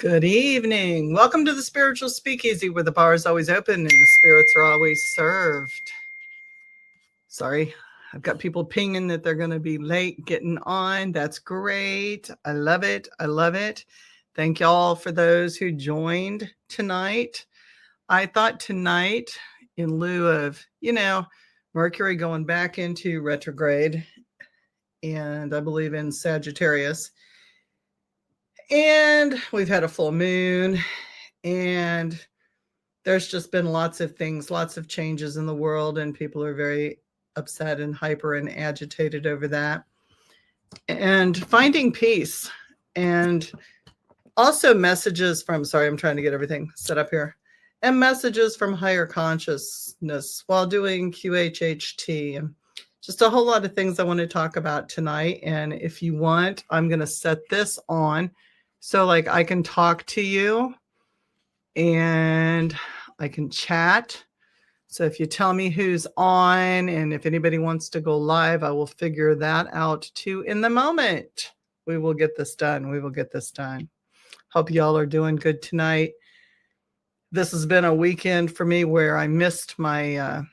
Good evening. Welcome to the Spiritual Speakeasy, where the bar is always open and the spirits are always served. Sorry, I've got people pinging that they're going to be late getting on. That's great. I love it. I love it. Thank y'all for those who joined tonight. I thought tonight, in lieu of, Mercury going back into retrograde, and I believe in Sagittarius, and we've had a full moon, and there's just been lots of things, lots of changes in the world, and people are very upset and hyper and agitated over that. And finding peace, and also messages from, sorry, I'm trying to get everything set up here, and messages from higher consciousness while doing QHHT, and just a whole lot of things I want to talk about tonight. And if you want, I'm going to set this on so like I can talk to you and I can chat. So if you tell me who's on and if anybody wants to go live, I will figure that out too in the moment. We will get this done. We will get this done. Hope y'all are doing good tonight. This has been a weekend for me where I missed my, I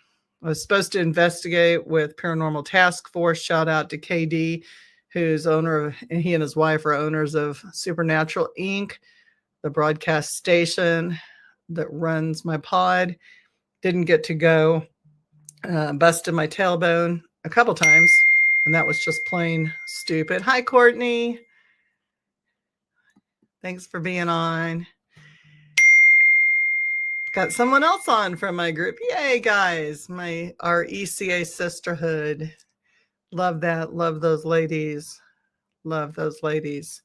was supposed to investigate with Paranormal Task Force. Shout out to KD, who's owner of, and he and his wife are owners of Supernatural Inc., the broadcast station that runs my pod. Didn't get to go. Busted my tailbone a couple times, and that was just plain stupid. Hi, Courtney. Thanks for being on. Got someone else on from my group. Yay, guys. Our ECA sisterhood. Love that. Love those ladies. Love those ladies.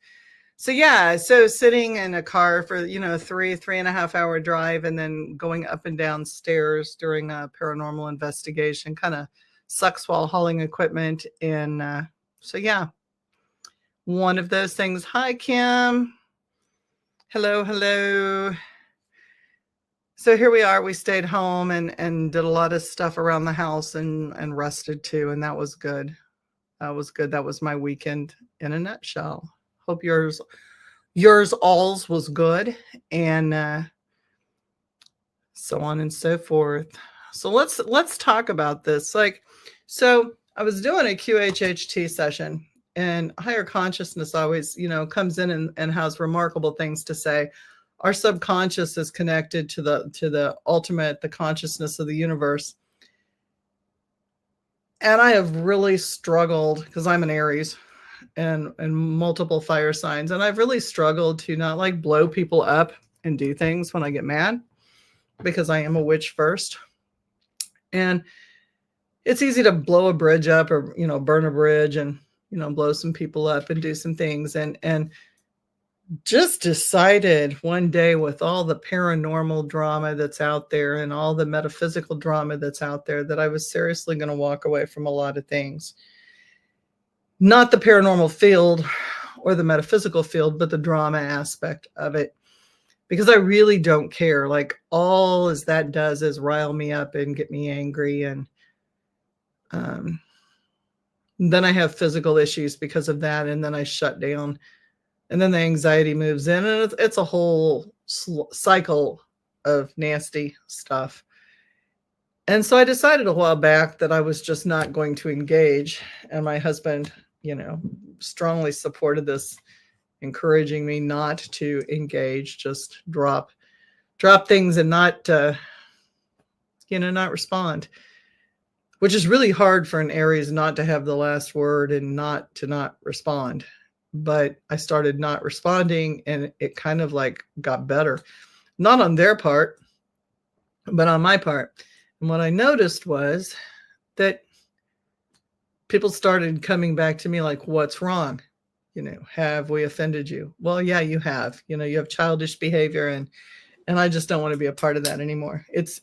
So yeah, so sitting in a car for, 3.5 hour drive and then going up and down stairs during a paranormal investigation kind of sucks while hauling equipment. And so yeah, one of those things. Hi, Kim. Hello. So here we are. We stayed home and did a lot of stuff around the house and rested too. And that was good. That was good. That was my weekend in a nutshell. Hope yours alls was good, and so on and so forth. So let's talk about this. So I was doing a QHHT session, and higher consciousness always, comes in and has remarkable things to say. Our subconscious is connected to the ultimate, the consciousness of the universe. And I have really struggled because I'm an Aries and multiple fire signs. And I've really struggled to not blow people up and do things when I get mad, because I am a witch first. And it's easy to blow a bridge up or, burn a bridge and, blow some people up and do some things. And just decided one day, with all the paranormal drama that's out there and all the metaphysical drama that's out there, that I was seriously going to walk away from a lot of things. Not the paranormal field or the metaphysical field, but the drama aspect of it, because I really don't care. All as that does is rile me up and get me angry. And then I have physical issues because of that. And then I shut down. And then the anxiety moves in, and it's a whole cycle of nasty stuff. And so I decided a while back that I was just not going to engage. And my husband, strongly supported this, encouraging me not to engage, just drop things and not respond, which is really hard for an Aries not to have the last word and not respond. But I started not responding, and it kind of got better, not on their part, but on my part. And what I noticed was that people started coming back to me what's wrong? Have we offended you? Well, yeah, you have. You have childish behavior, and I just don't want to be a part of that anymore. It's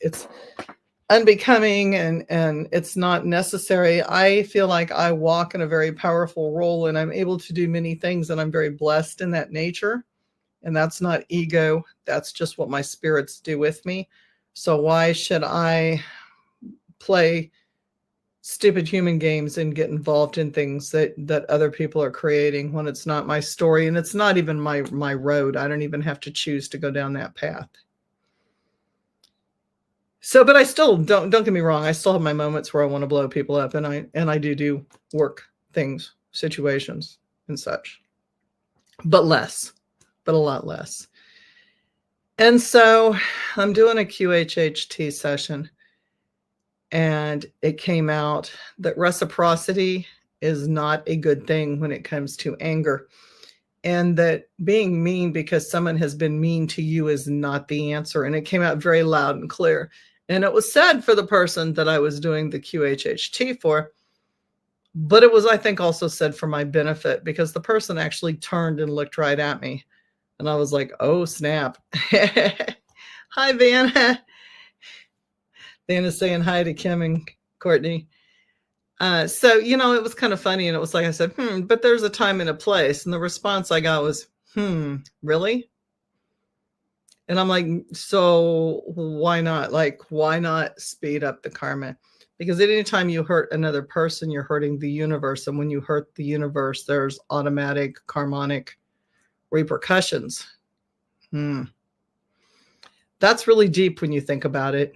unbecoming, and it's not necessary. I feel like I walk in a very powerful role, and I'm able to do many things, and I'm very blessed in that nature. And that's not ego. That's just what my spirits do with me. So why should I play stupid human games and get involved in things that other people are creating when it's not my story and it's not even my road. I don't even have to choose to go down that path. So, but I still don't get me wrong. I still have my moments where I want to blow people up, and I do work things, situations, and such, but a lot less. And so I'm doing a QHHT session, and it came out that reciprocity is not a good thing when it comes to anger, and that being mean because someone has been mean to you is not the answer. And it came out very loud and clear. And it was sad for the person that I was doing the QHHT for, but it was, I think, also said for my benefit, because the person actually turned and looked right at me. And I was like, oh, snap. Hi, Vanna. Vanna's saying hi to Kim and Courtney. So, it was kind of funny. And it was like I said, but there's a time and a place. And the response I got was, really? And I'm like, so why not? Like, why not speed up the karma? Because at any time you hurt another person, you're hurting the universe. And when you hurt the universe, there's automatic karmonic repercussions. That's really deep when you think about it.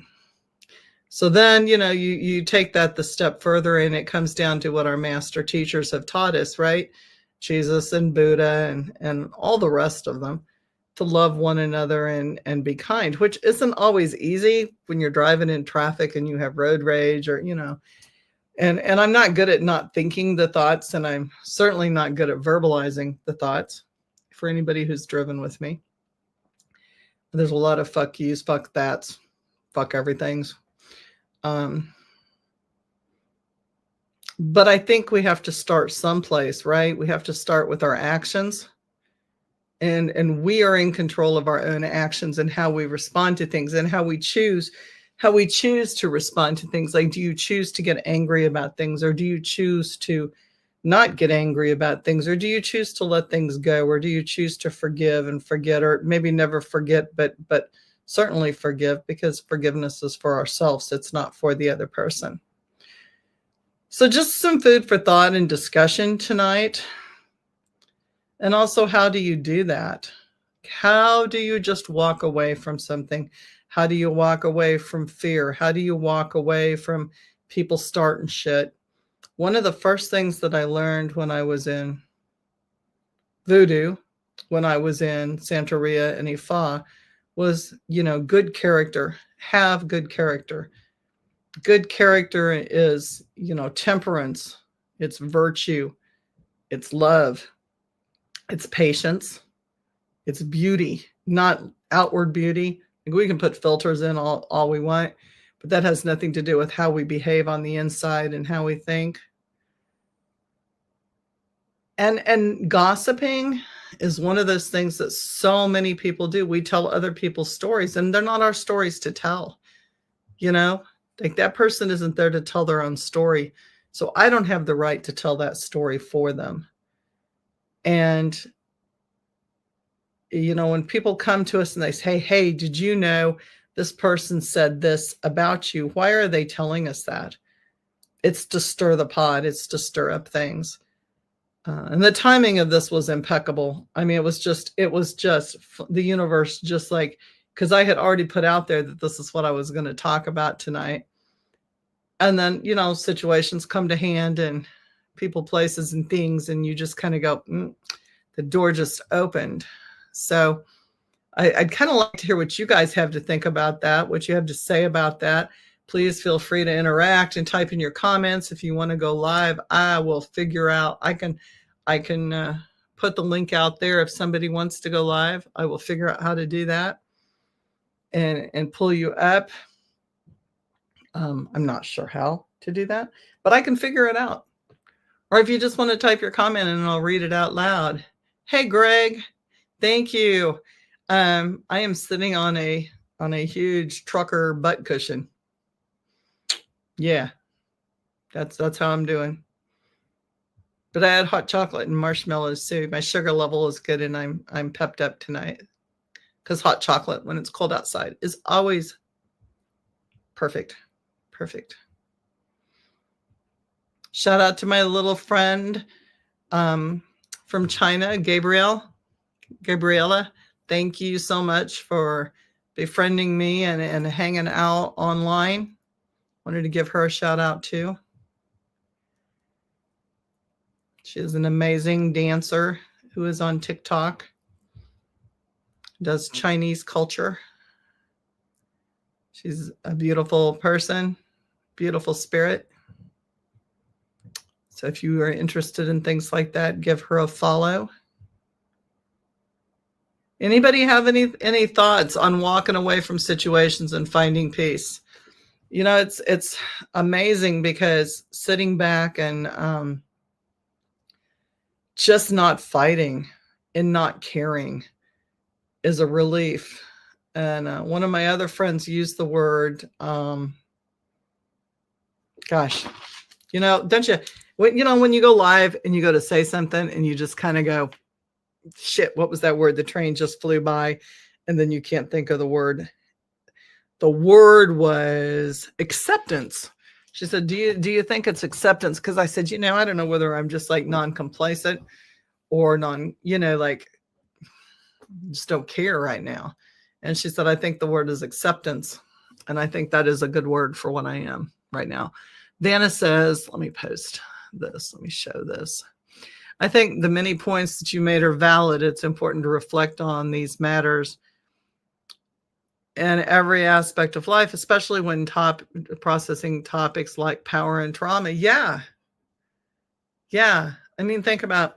So then, you take that the step further, and it comes down to what our master teachers have taught us, right? Jesus and Buddha and all the rest of them, to love one another and be kind, which isn't always easy when you're driving in traffic and you have road rage, or, and I'm not good at not thinking the thoughts, and I'm certainly not good at verbalizing the thoughts for anybody who's driven with me. There's a lot of fuck yous, fuck that's, fuck everything's. But I think we have to start someplace, right? We have to start with our actions. And we are in control of our own actions and how we respond to things, and how we choose to respond to things. Like, do you choose to get angry about things, or do you choose to not get angry about things, or do you choose to let things go, or do you choose to forgive and forget, or maybe never forget, but certainly forgive, because forgiveness is for ourselves. It's not for the other person. So just some food for thought and discussion tonight. And also, how do you do that? How do you just walk away from something? How do you walk away from fear? How do you walk away from people starting shit? One of the first things that I learned when I was in Voodoo, when I was in Santeria and Ifa, was, good character. Have good character. Good character is, temperance. It's virtue. It's love. It's patience. It's beauty, not outward beauty. We can put filters in all we want, but that has nothing to do with how we behave on the inside and how we think. And gossiping is one of those things that so many people do. We tell other people's stories, and they're not our stories to tell. Like, that person isn't there to tell their own story. So I don't have the right to tell that story for them. And, when people come to us and they say, hey, did you know this person said this about you? Why are they telling us that? It's to stir the pot. It's to stir up things. And the timing of this was impeccable. I mean, it was just the universe, just like, because I had already put out there that this is what I was going to talk about tonight. And then, situations come to hand, and people, places, and things, and you just kind of go, the door just opened. So I'd kind of like to hear what you guys have to think about that, what you have to say about that. Please feel free to interact and type in your comments. If you want to go live, I will figure out, I can put the link out there. If somebody wants to go live, I will figure out how to do that and pull you up. I'm not sure how to do that, but I can figure it out. Or if you just want to type your comment and I'll read it out loud. Hey, Greg, thank you. I am sitting on a huge trucker butt cushion. Yeah, that's how I'm doing. But I had hot chocolate and marshmallows too. My sugar level is good, and I'm pepped up tonight, because hot chocolate when it's cold outside is always perfect. Perfect. Shout out to my little friend from China, Gabriella. Thank you so much for befriending me and hanging out online. Wanted to give her a shout out too. She is an amazing dancer who is on TikTok, does Chinese culture. She's a beautiful person, beautiful spirit. So if you are interested in things like that, give her a follow. Anybody have any thoughts on walking away from situations and finding peace? You know, it's amazing because sitting back and just not fighting and not caring is a relief. And one of my other friends used the word, gosh, you know, don't you, when you go live and you go to say something and you just kind of go, shit, what was that word? The train just flew by and then you can't think of the word. The word was acceptance. She said, do you think it's acceptance? Because I said, I don't know whether I'm just like non-complacent or like just don't care right now. And she said, I think the word is acceptance. And I think that is a good word for what I am right now. Vanna says, let me post this. Let me show this. I think the many points that you made are valid. It's important to reflect on these matters in every aspect of life, especially when processing topics like power and trauma. Yeah. I mean, think about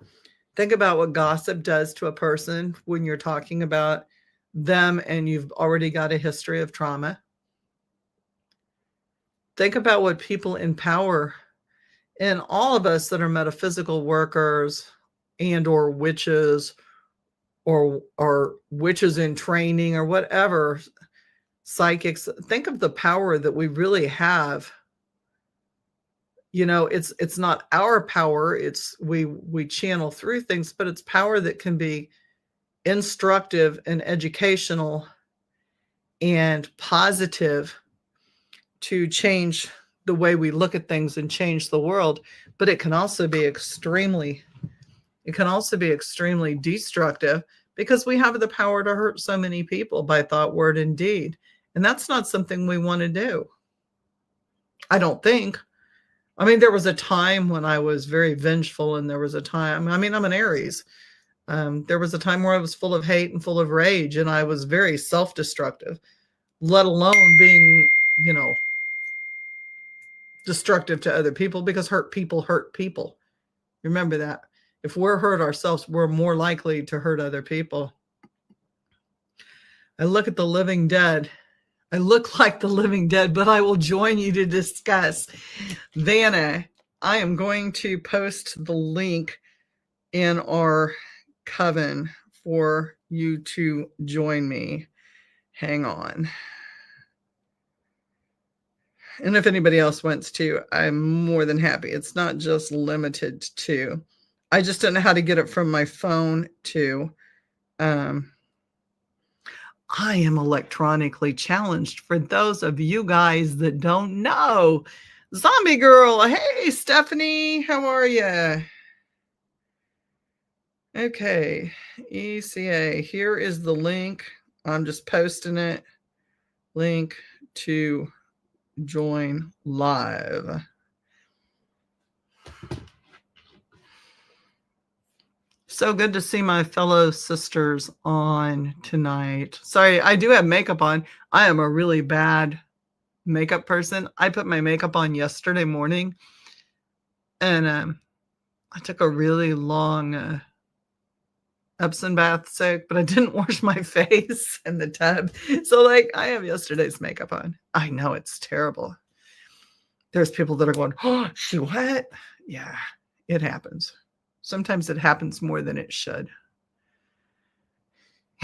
what gossip does to a person when you're talking about them and you've already got a history of trauma. Think about what people in power and all of us that are metaphysical workers and or witches or witches in training or whatever, psychics, think of the power that we really have. It's not our power. It's we channel through things, but it's power that can be instructive and educational and positive to change the way we look at things and change the world. But it can also be extremely destructive because we have the power to hurt so many people by thought, word, and deed. And that's not something we want to do. I don't think. I mean, there was a time when I was very vengeful, and there was a time, I'm an Aries. There was a time where I was full of hate and full of rage, and I was very self-destructive, let alone being, destructive to other people, because hurt people hurt people. Remember that. If we're hurt ourselves, we're more likely to hurt other people. I look at the living dead. I look like the living dead, but I will join you to discuss. Vanna, I am going to post the link in our coven for you to join me. Hang on. And if anybody else wants to, I'm more than happy. It's not just limited to. I just don't know how to get it from my phone to. I am electronically challenged for those of you guys that don't know. Zombie Girl, hey, Stephanie, how are you? Okay, ECA, here is the link. I'm just posting it. Link to join live. So good to see my fellow sisters on tonight. Sorry, I do have makeup on. I am a really bad makeup person. I put my makeup on yesterday morning, and I took a really long Epsom bath soak, but I didn't wash my face in the tub. So I have yesterday's makeup on. I know it's terrible. There's people that are going, oh, she what? Yeah, it happens. Sometimes it happens more than it should.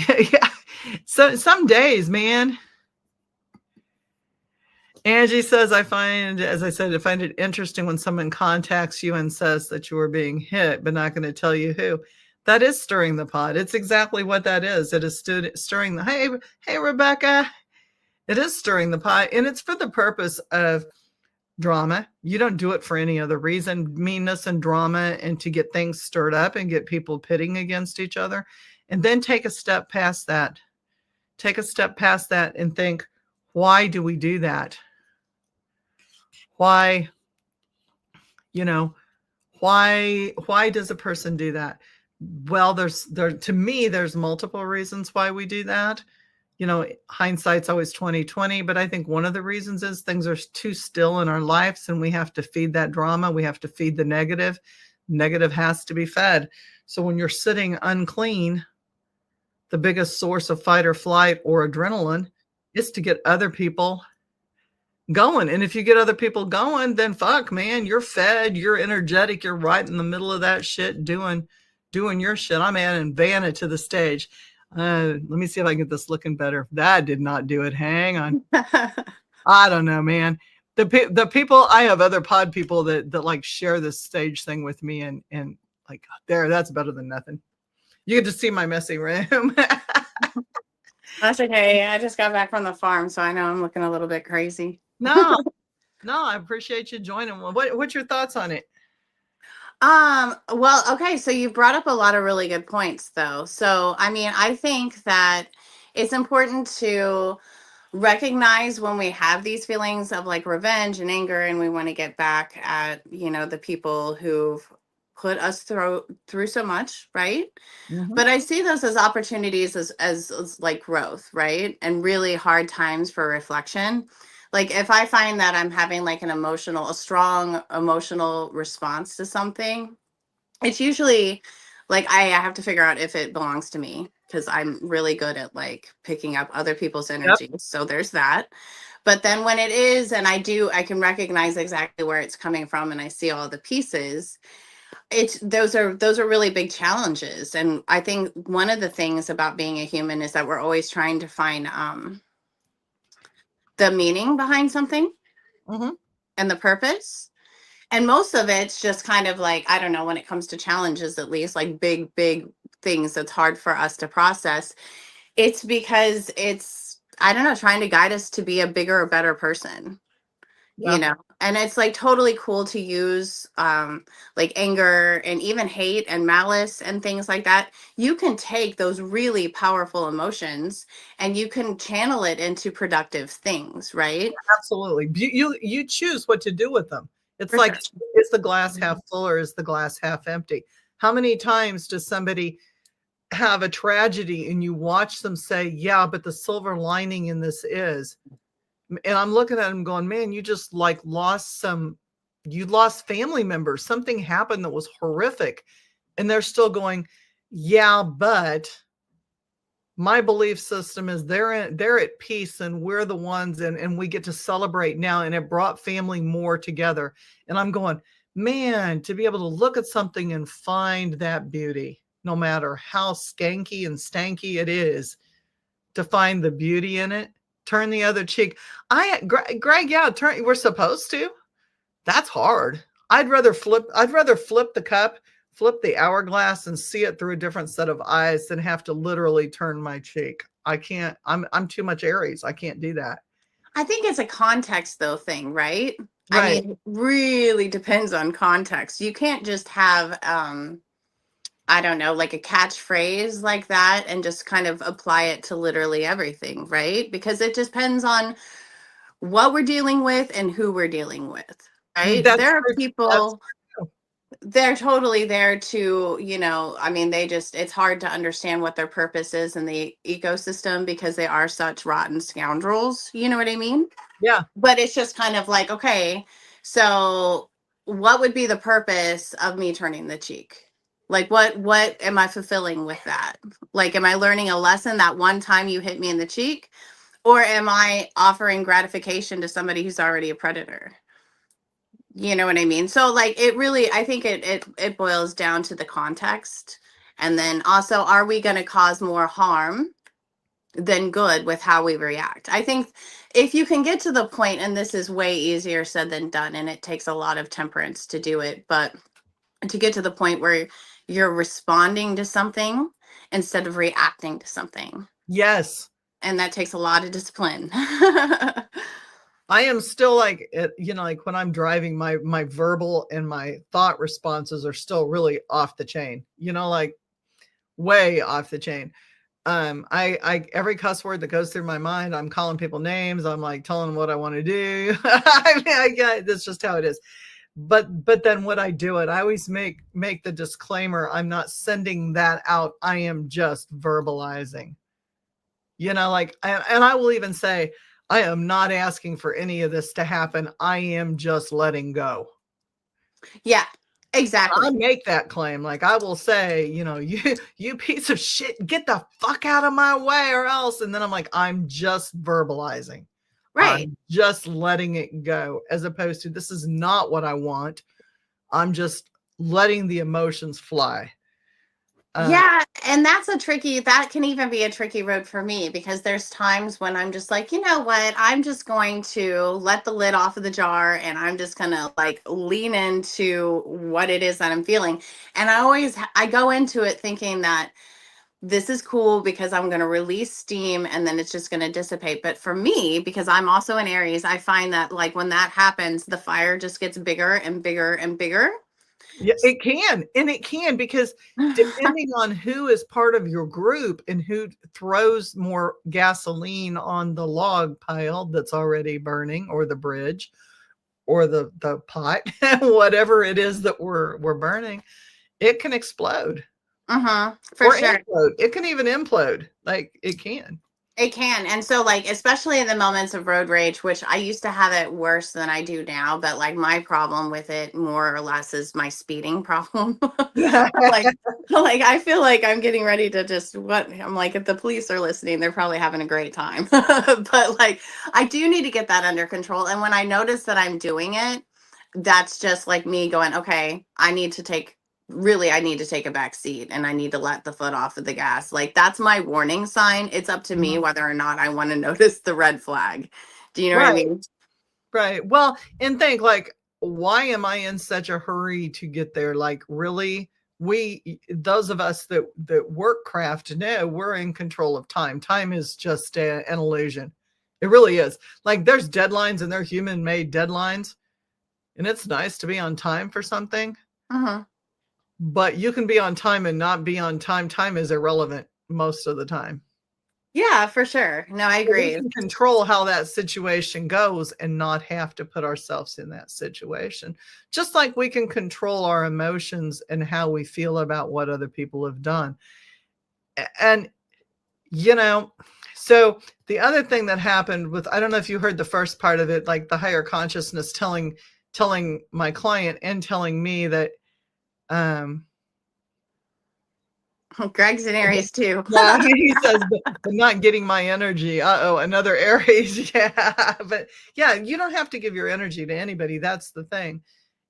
Yeah. So some days, man. Angie says, I find it interesting when someone contacts you and says that you are being hit, but not going to tell you who. That is stirring the pot. It's exactly what that is. It is stirring hey, Rebecca. It is stirring the pot, and it's for the purpose of Drama. You don't do it for any other reason. Meanness and drama, and to get things stirred up and get people pitting against each other. And then take a step past that. Take a step past that and think, why do we do that? Why, you know, why does a person do that? Well, to me, there's multiple reasons why we do that. Hindsight's always 2020, but I think one of the reasons is things are too still in our lives and we have to feed that drama. We have to feed the negative. Negative has to be fed. So when you're sitting unclean, the biggest source of fight or flight or adrenaline is to get other people going. And if you get other people going, then fuck, man, you're fed, you're energetic, you're right in the middle of that shit doing your shit. I'm adding Vanna to the stage. Let me see if I can get this looking better. That did not do it. Hang on. I don't know, man. The people, I have other pod people that like share this stage thing with me, and like, there, that's better than nothing. You get to see my messy room. That's okay. I just got back from the farm, so I know I'm looking a little bit crazy. No, I appreciate you joining. What's your thoughts on it? Well, okay, so you brought up a lot of really good points though. So, I mean, I think that it's important to recognize when we have these feelings of like revenge and anger, and we want to get back at, the people who've put us through so much, right? Mm-hmm. But I see those as opportunities as like growth, right? And really hard times for reflection. Like if I find that I'm having like a strong emotional response to something, it's usually like I have to figure out if it belongs to me, because I'm really good at like picking up other people's energies. Yep. So there's that. But then when it is, and I can recognize exactly where it's coming from, and I see all the pieces. Those are really big challenges. And I think one of the things about being a human is that we're always trying to find the meaning behind something. Mm-hmm. And the purpose. And most of it's just kind of like, I don't know, when it comes to challenges, at least like big things that's hard for us to process, it's because it's, I don't know, trying to guide us to be a bigger or better person. Yeah. And it's like totally cool to use like anger and even hate and malice and things like that. You can take those really powerful emotions and you can channel it into productive things, right? Absolutely. You choose what to do with them. It's for like, sure. Is the glass half full or is the glass half empty? How many times does somebody have a tragedy and you watch them say, yeah, but the silver lining in this is, and I'm looking at them going, man, you just like you lost family members. Something happened that was horrific. And they're still going, yeah, but my belief system is they're at peace and we're the ones, and we get to celebrate now. And it brought family more together. And I'm going, man, to be able to look at something and find that beauty, no matter how skanky and stanky it is, to find the beauty in it. Turn the other cheek. Greg, yeah, we're supposed to. That's hard. I'd rather flip the cup, flip the hourglass, and see it through a different set of eyes than have to literally turn my cheek. I can't. I'm too much Aries. I can't do that. I think it's a context though thing, right? Right. I mean, it really depends on context. You can't just have I don't know, like a catchphrase like that and just kind of apply it to literally everything, right? Because it depends on what we're dealing with and who we're dealing with, right? There are people, they're totally there to, I mean, it's hard to understand what their purpose is in the ecosystem because they are such rotten scoundrels. You know what I mean? Yeah. But it's just kind of like, okay, so what would be the purpose of me turning the cheek? Like, what am I fulfilling with that? Like, am I learning a lesson that one time you hit me in the cheek? Or am I offering gratification to somebody who's already a predator? You know what I mean? So like, it really, I think it boils down to the context. And then also, are we going to cause more harm than good with how we react? I think if you can get to the point, and this is way easier said than done, and it takes a lot of temperance to do it, but to get to the point where you're responding to something instead of reacting to something. Yes. And that takes a lot of discipline. I am still like, like when I'm driving, my verbal and my thought responses are still really off the chain, like way off the chain. I every cuss word that goes through my mind, I'm calling people names. I'm like telling them what I want to do. I mean, that's just how it is. But then what I do it, I always make the disclaimer, I'm not sending that out. I am just verbalizing, like, and I will even say, I am not asking for any of this to happen. I am just letting go. Yeah, I exactly. make that claim. Like I will say, you piece of shit, get the fuck out of my way or else. And then I'm like, I'm just verbalizing. Right. I'm just letting it go, as opposed to, this is not what I want. I'm just letting the emotions fly. Yeah, and that can even be a tricky road for me, because there's times when I'm just like, you know what, I'm just going to let the lid off of the jar and I'm just going to like lean into what it is that I'm feeling. And I go into it thinking that this is cool because I'm going to release steam and then it's just going to dissipate. But for me, because I'm also in Aries, I find that like when that happens, the fire just gets bigger and bigger and bigger. Yeah, it can. And it can, because depending on who is part of your group and who throws more gasoline on the log pile that's already burning, or the bridge, or the pot, whatever it is that we're burning, it can explode. For Or sure. implode. It can even implode. Like it can. It can. And so, like, especially in the moments of road rage, which I used to have it worse than I do now, but like my problem with it more or less is my speeding problem. like, like I feel like I'm getting ready to just I'm like, if the police are listening, they're probably having a great time. But like, I do need to get that under control. And when I notice that I'm doing it, that's just like me going, okay, I need to take a back seat and I need to let the foot off of the gas. Like that's my warning sign. It's up to me whether or not I want to notice the red flag. Do you know what I Right. mean? Right. Well, and think like, why am I in such a hurry to get there? Like, really, those of us that work craft know we're in control of time. Time is just an illusion. It really is. Like, there's deadlines, and they're human made deadlines, and it's nice to be on time for something. But you can be on time and not be on time. Time is irrelevant most of the time. Yeah, for sure. No, I We agree. can control how that situation goes and not have to put ourselves in that situation. Just like we can control our emotions and how we feel about what other people have done. And, so the other thing that happened with, I don't know if you heard the first part of it, like the higher consciousness telling my client and telling me that, Greg's in Aries too. yeah, he says, but not getting my energy. Uh-oh, another Aries. Yeah. But yeah, you don't have to give your energy to anybody. That's the thing.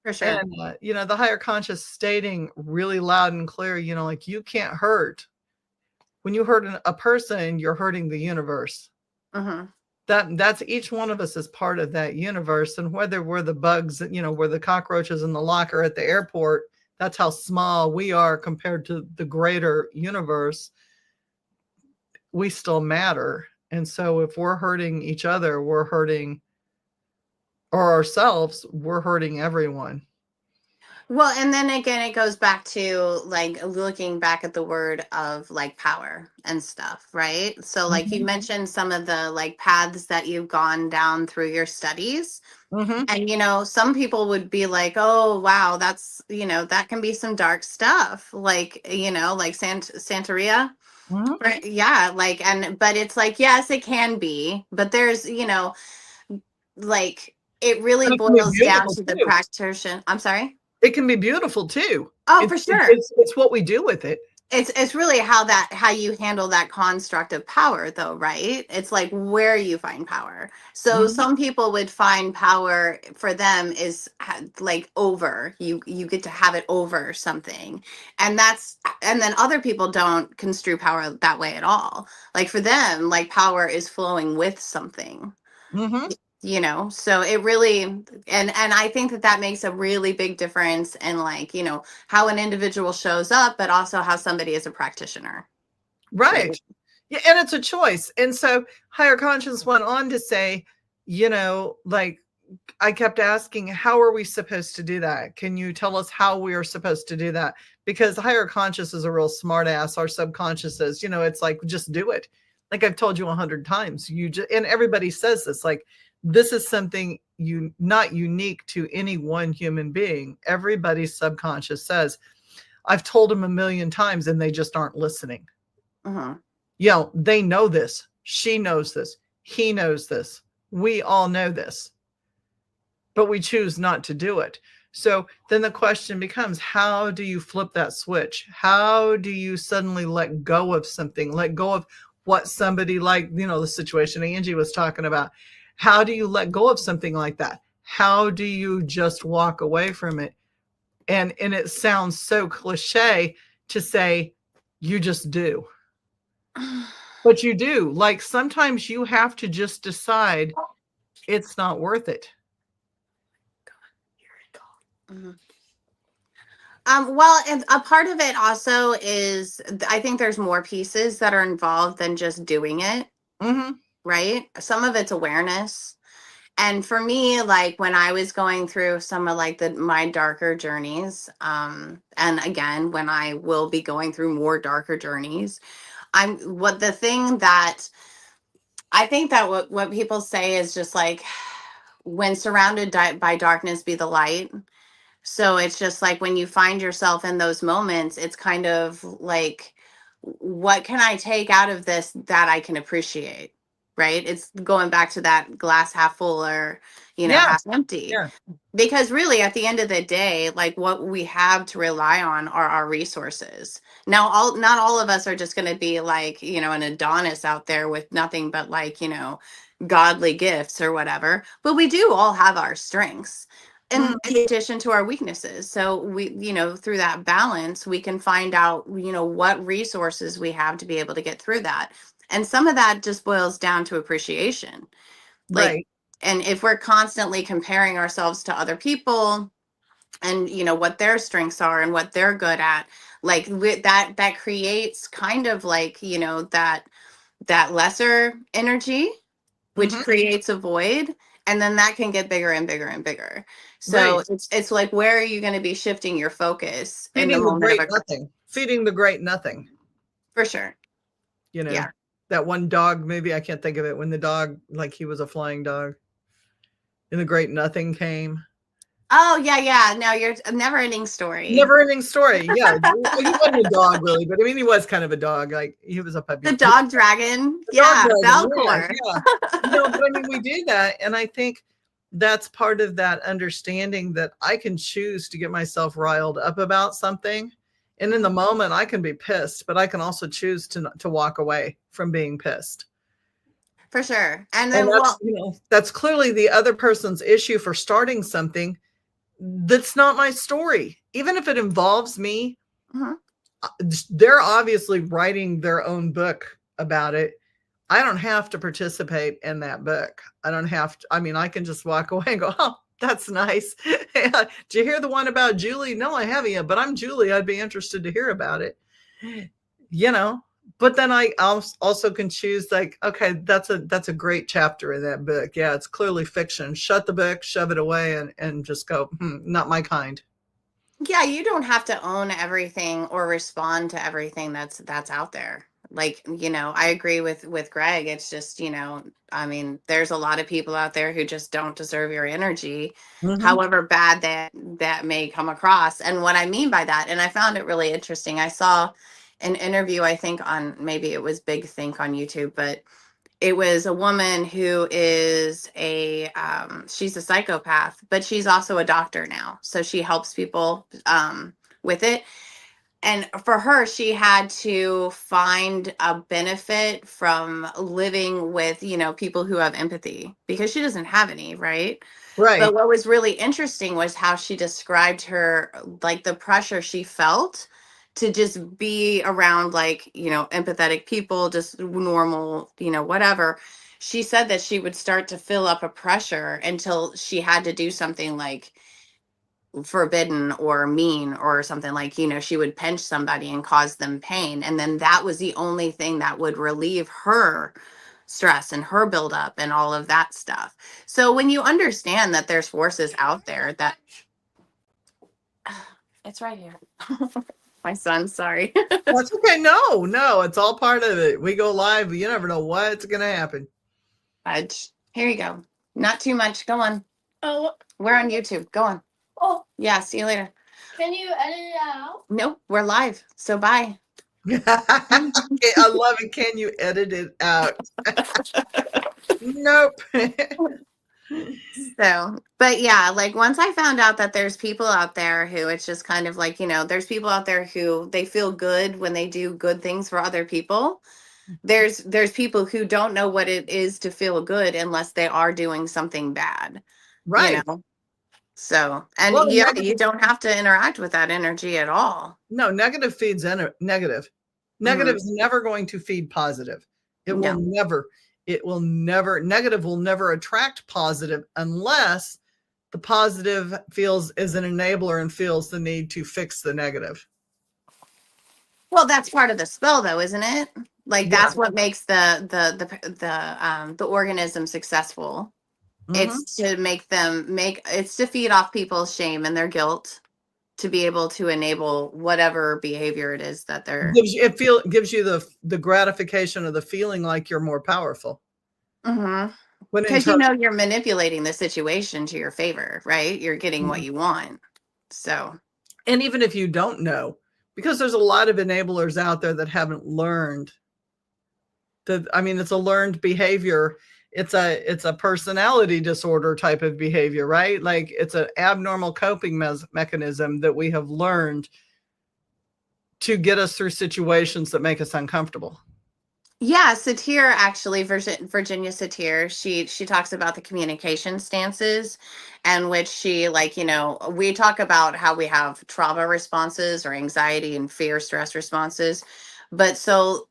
For sure. And, the higher conscious stating really loud and clear, like you can't hurt. When you hurt a person, you're hurting the universe. That's each one of us is part of that universe. And whether we're the bugs, we're the cockroaches in the locker at the airport, that's how small we are compared to the greater universe. We still matter. And so if we're hurting each other, we're hurting, or ourselves, we're hurting everyone. Well, and then again, it goes back to like looking back at the word of like power and stuff, right? So, like you mentioned some of the like paths that you've gone down through your studies. And, some people would be like, oh, wow, that can be some dark stuff. Like, like Santeria. Right. Yeah. But it's like, yes, it can be. But there's, like, it really But it can be boils down beautiful to the too. practitioner. I'm sorry. It can be beautiful too. Oh, for sure. It's what we do with it. It's really how you handle that construct of power, though, right? It's like where you find power. So some people would find power for them is like over you get to have it over something, and then other people don't construe power that way at all. Like for them, like power is flowing with something. So it really, and I think that makes a really big difference in like how an individual shows up, but also how somebody is a practitioner. Right. Yeah, and it's a choice. And so higher conscience went on to say, like I kept asking, how are we supposed to do that? Can you tell us how we are supposed to do that? Because higher conscious is a real smart ass. Our subconscious is, it's like, just do it. Like I've told you 100 times, and everybody says this, like, this is something not unique to any one human being. Everybody's subconscious says, I've told them a million times and they just aren't listening. They know this. She knows this. He knows this. We all know this, but we choose not to do it. So then the question becomes, how do you flip that switch? How do you suddenly let go of something, let go of what somebody, like, the situation Angie was talking about? How do you let go of something like that? How do you just walk away from it? And it sounds so cliche to say, you just do. But you do. Like, sometimes you have to just decide it's not worth it. Well, and a part of it also is, I think there's more pieces that are involved than just doing it. Right? Some of it's awareness. And for me, like when I was going through some of like my darker journeys, and again, when I will be going through more darker journeys, the thing that I think that what people say is just like, when surrounded by darkness, be the light. So it's just like when you find yourself in those moments, it's kind of like, what can I take out of this that I can appreciate? Right? It's going back to that glass half full or, half empty. Yeah. Because really, at the end of the day, like what we have to rely on are our resources. Now, not all of us are just going to be like, an Adonis out there with nothing but like, godly gifts or whatever. But we do all have our strengths in addition to our weaknesses. So we, through that balance, we can find out, what resources we have to be able to get through that. And some of that just boils down to appreciation. Like, right. And if we're constantly comparing ourselves to other people and, what their strengths are and what they're good at, like that creates kind of like, that lesser energy, which creates a void. And then that can get bigger and bigger and bigger. So it's like, where are you going to be shifting your focus in the moment of nothing? Feeding the great nothing. For sure. Yeah. That one dog, maybe I can't think of it, when the dog, like he was a flying dog and the great nothing came. Oh, yeah. No, you're a never-ending story. Never-ending story. Yeah. He wasn't a dog really, but I mean, he was kind of a dog. Like he was a puppy. The dog dragon. Valcor. Yeah. But I mean, we do that. And I think that's part of that understanding that I can choose to get myself riled up about something. And in the moment I can be pissed, but I can also choose to walk away from being pissed. For sure. And then that's clearly the other person's issue for starting something. That's not my story. Even if it involves me, they're obviously writing their own book about it. I don't have to participate in that book. I don't have to. I mean, I can just walk away and go, oh, that's nice. Did you hear the one about Julie? No, I haven't yet, but I'm Julie. I'd be interested to hear about it. But then I also can choose like, okay, that's a great chapter in that book. Yeah, it's clearly fiction. Shut the book, shove it away, and just go, not my kind. Yeah, you don't have to own everything or respond to everything that's out there. Like, I agree with Greg. It's just, I mean, there's a lot of people out there who just don't deserve your energy, however bad that may come across. And what I mean by that, and I found it really interesting. I saw an interview, I think on, maybe it was Big Think on YouTube, but it was a woman who is she's a psychopath, but she's also a doctor now. So she helps people with it. And for her, she had to find a benefit from living with, people who have empathy because she doesn't have any, right? Right. But what was really interesting was how she described her, like the pressure she felt to just be around like, empathetic people, just normal, whatever. She said that she would start to fill up a pressure until she had to do something like forbidden or mean or something, like, she would pinch somebody and cause them pain. And then that was the only thing that would relieve her stress and her buildup and all of that stuff. So when you understand that there's forces out there that it's right here. My son, sorry. That's okay. No, it's all part of it. We go live, but you never know what's going to happen. Here you go. Not too much. Go on. Oh, we're on YouTube. Go on. Oh, yeah. See you later. Can you edit it out? Nope, we're live. So bye. I love it. Can you edit it out? Nope. So, but yeah, like once I found out that there's people out there who it's just kind of like, there's people out there who they feel good when they do good things for other people. There's people who don't know what it is to feel good unless they are doing something bad. Right. So, and Well, yeah, you don't have to interact with that energy at all. No, negative feeds negative. Negative is never going to feed positive. Will never. Negative will never attract positive unless the positive feels is an enabler and feels the need to fix the negative. Well, that's part of the spell though, isn't it? Like that's what makes the organism successful. It's to it's to feed off people's shame and their guilt to be able to enable whatever behavior it is that they're gives you the gratification of the feeling like you're more powerful. Because you're manipulating the situation to your favor, right? You're getting what you want. So, and even if you don't know, because there's a lot of enablers out there that haven't learned it's a learned behavior. It's a personality disorder type of behavior, right? Like it's an abnormal coping mechanism that we have learned to get us through situations that make us uncomfortable. Yeah, Satir actually, Virginia Satir, she talks about the communication stances, and which she we talk about how we have trauma responses or anxiety and fear stress responses, but so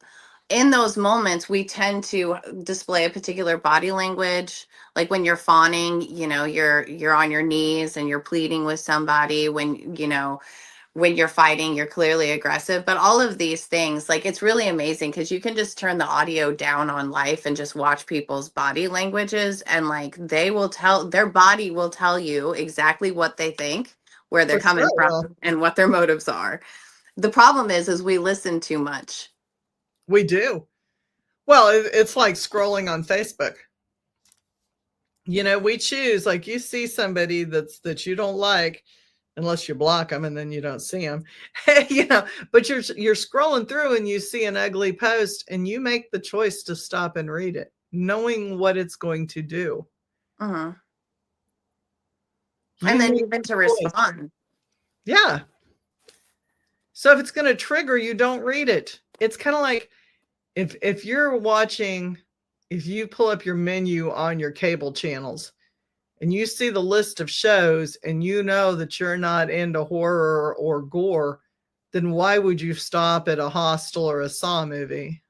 in those moments we tend to display a particular body language, like when you're fawning, you're on your knees and you're pleading with somebody. When you're fighting, you're clearly aggressive. But all of these things, like it's really amazing because you can just turn the audio down on life and just watch people's body languages, and like their body will tell you exactly what they think, where they're coming from, and what their motives are. The problem is we listen too much. We do. Well, it's like scrolling on Facebook. We choose, like you see somebody that you don't like, unless you block them and then you don't see them, but you're scrolling through and you see an ugly post and you make the choice to stop and read it, knowing what it's going to do. And then even to respond. Yeah. So if it's going to trigger you, don't read it. It's kind of like if you're watching, if you pull up your menu on your cable channels and you see the list of shows and you know that you're not into horror or gore, then why would you stop at a Hostel or a Saw movie?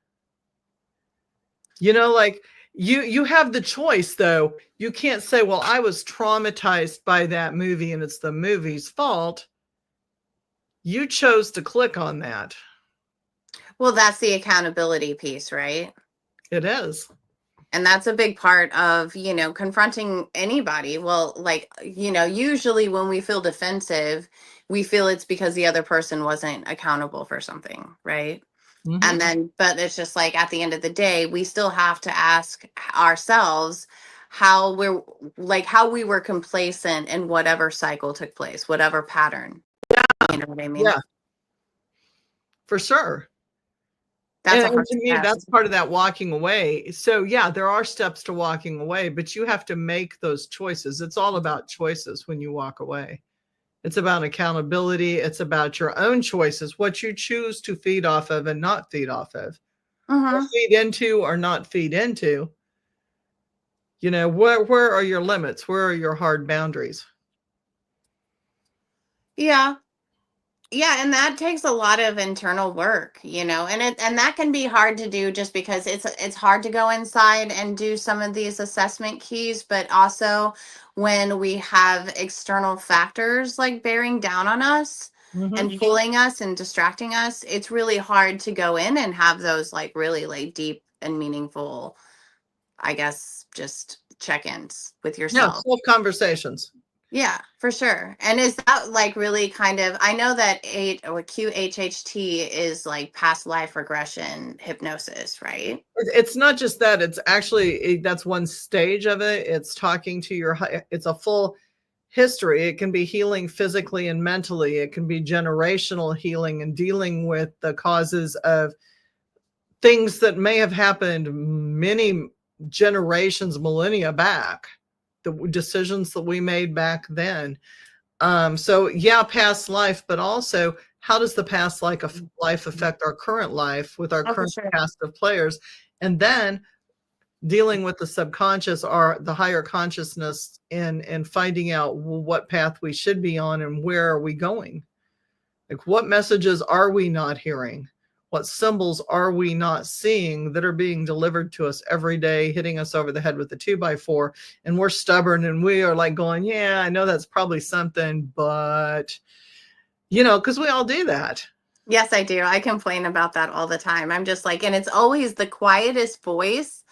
Like you have the choice though. You can't say, well, I was traumatized by that movie and it's the movie's fault. You chose to click on that. Well, that's the accountability piece, right? It is. And that's a big part of, confronting anybody. Well, usually when we feel defensive, we feel it's because the other person wasn't accountable for something, right? And then, but it's just like at the end of the day, we still have to ask ourselves how we were complacent in whatever cycle took place, whatever pattern. Yeah. You know what I mean? Yeah. For sure. That's to me, that's part of that walking away. So yeah, there are steps to walking away, but you have to make those choices. It's all about choices when you walk away. It's about accountability. It's about your own choices, what you choose to feed off of and not feed off of, or feed into or not feed into. Where are your limits? Where are your hard boundaries? Yeah. Yeah, and that takes a lot of internal work, and that can be hard to do just because it's hard to go inside and do some of these assessment keys, but also when we have external factors like bearing down on us and pulling us and distracting us, it's really hard to go in and have those like really like deep and meaningful I guess, just check-ins with Yeah, yourself. self conversations. Yeah, for sure. And is that like really kind of, I know that QHHT is like past life regression hypnosis, right? It's not just that, it's actually that's one stage of it. It's talking to your it's a full history. It can be healing physically and mentally. It can be generational healing and dealing with the causes of things that may have happened many generations, millennia back, the decisions that we made back then. So yeah, past life, but also how does the past life affect our current life with our Oh, for current sure. cast of players? And then dealing with the subconscious or the higher consciousness and finding out what path we should be on and where are we going? Like, what messages are we not hearing? What symbols are we not seeing that are being delivered to us every day, hitting us over the head with a 2x4? And we're stubborn and we are like going, yeah, I know that's probably something, but because we all do that. Yes, I do. I complain about that all the time. I'm just like, and it's always the quietest voice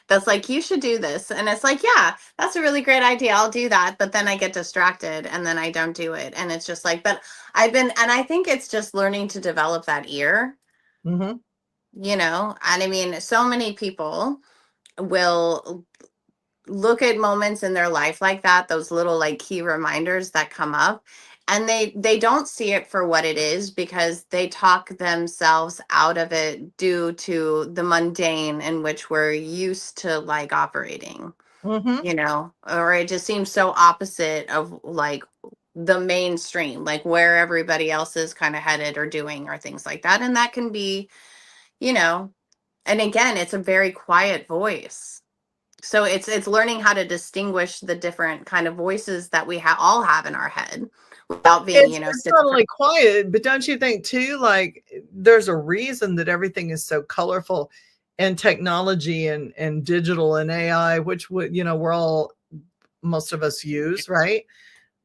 that's like, you should do this. And it's like, yeah, that's a really great idea. I'll do that. But then I get distracted and then I don't do it. And it's just like, but and I think it's just learning to develop that ear, Mm-hmm. and I mean, so many people will look at moments in their life like that, those little like key reminders that come up, and they don't see it for what it is because they talk themselves out of it due to the mundane in which we're used to like operating, Mm-hmm. or it just seems so opposite of like the mainstream, like where everybody else is kind of headed or doing or things like that. And that can be, you know and again, it's a very quiet voice. So it's learning how to distinguish the different kind of voices that we all have in our head without being, It's not schizophrenic. only quiet, but don't you think too, like there's a reason that everything is so colorful and technology and digital and AI, which would, we're all, most of us use, right?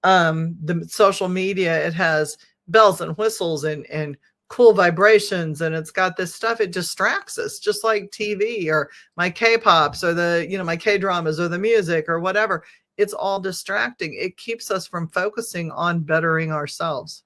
The social media, it has bells and whistles and cool vibrations, and it's got this stuff. It distracts us, just like TV or my K-pops or my K-dramas or the music or whatever. It's all distracting. It keeps us from focusing on bettering ourselves.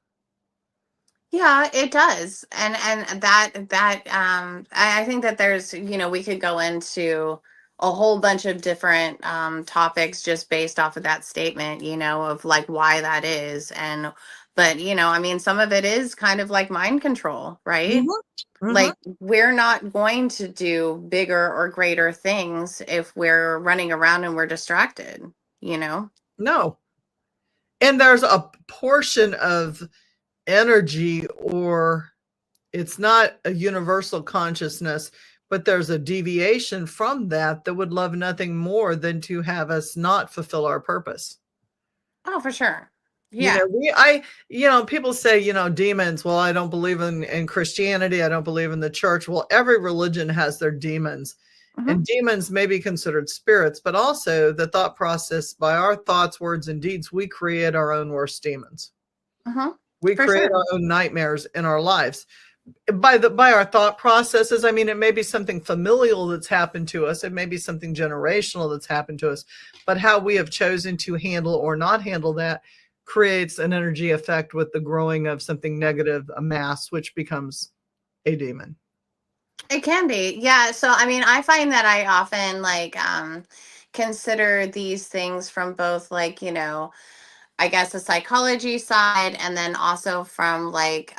Yeah, it does. And I think that there's, we could go into a whole bunch of different topics just based off of that statement, of like why that is. But I mean, some of it is kind of like mind control, right? Mm-hmm. Like, we're not going to do bigger or greater things if we're running around and we're distracted, No. And there's a portion of energy, or it's not a universal consciousness, but there's a deviation from that would love nothing more than to have us not fulfill our purpose. Oh, for sure. Yeah. People say, demons. Well, I don't believe in Christianity. I don't believe in the church. Well, every religion has their demons. Mm-hmm. And demons may be considered spirits, but also the thought process, by our thoughts, words, and deeds, we create our own worst demons. Mm-hmm. We For create sure. our own nightmares in our lives. By our thought processes, I mean, it may be something familial that's happened to us. It may be something generational that's happened to us, but how we have chosen to handle or not handle that creates an energy effect with the growing of something negative, a mass, which becomes a demon. It can be. Yeah. So, I mean, I find that I often like consider these things from both like, I guess a psychology side, and then also from like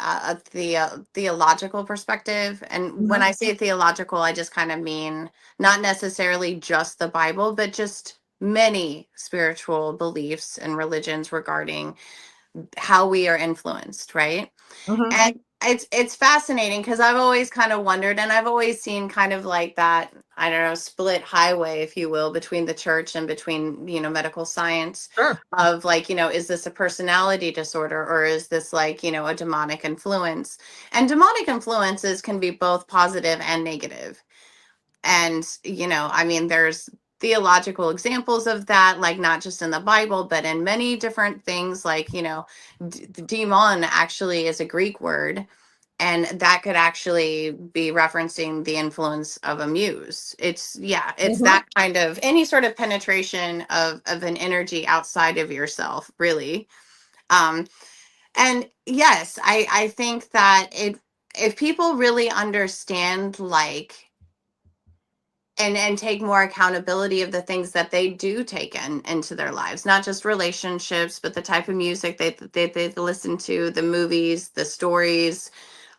theological perspective. And when I say theological, I just kind of mean not necessarily just the Bible, but just many spiritual beliefs and religions regarding how we are influenced, right? Mm-hmm. And it's fascinating because I've always kind of wondered, and I've always seen kind of like that, I don't know, split highway, if you will, between the church and between, medical science, Sure. of like, is this a personality disorder, or is this like, a demonic influence? And demonic influences can be both positive and negative. And, I mean, there's theological examples of that, like not just in the Bible, but in many different things, like, demon actually is a Greek word, And that could actually be referencing the influence of a muse. It's that kind of any sort of penetration of an energy outside of yourself, really. And yes, I think that if people really understand, like, and take more accountability of the things that they do take into their lives, not just relationships, but the type of music they listen to, the movies, the stories,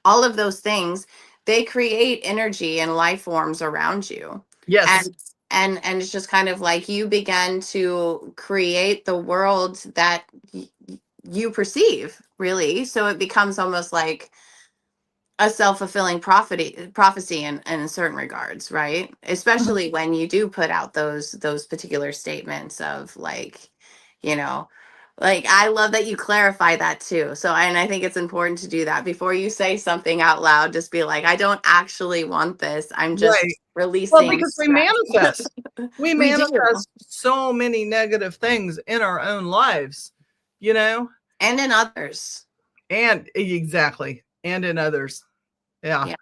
all of those things, they create energy and life forms around you. Yes. And it's just kind of like you begin to create the world that you perceive, really. So it becomes almost like a self-fulfilling prophecy in certain regards, right? Especially when you do put out those particular statements of, like, you know, like, I love that you clarify that too. So, and I think it's important to do that before you say something out loud. Just be like, I don't actually want this. I'm just Right. releasing. Well, because we manifest. We We do. manifest so many negative things in our own lives, you know? And in others. And exactly. And in others. Yeah. Yeah.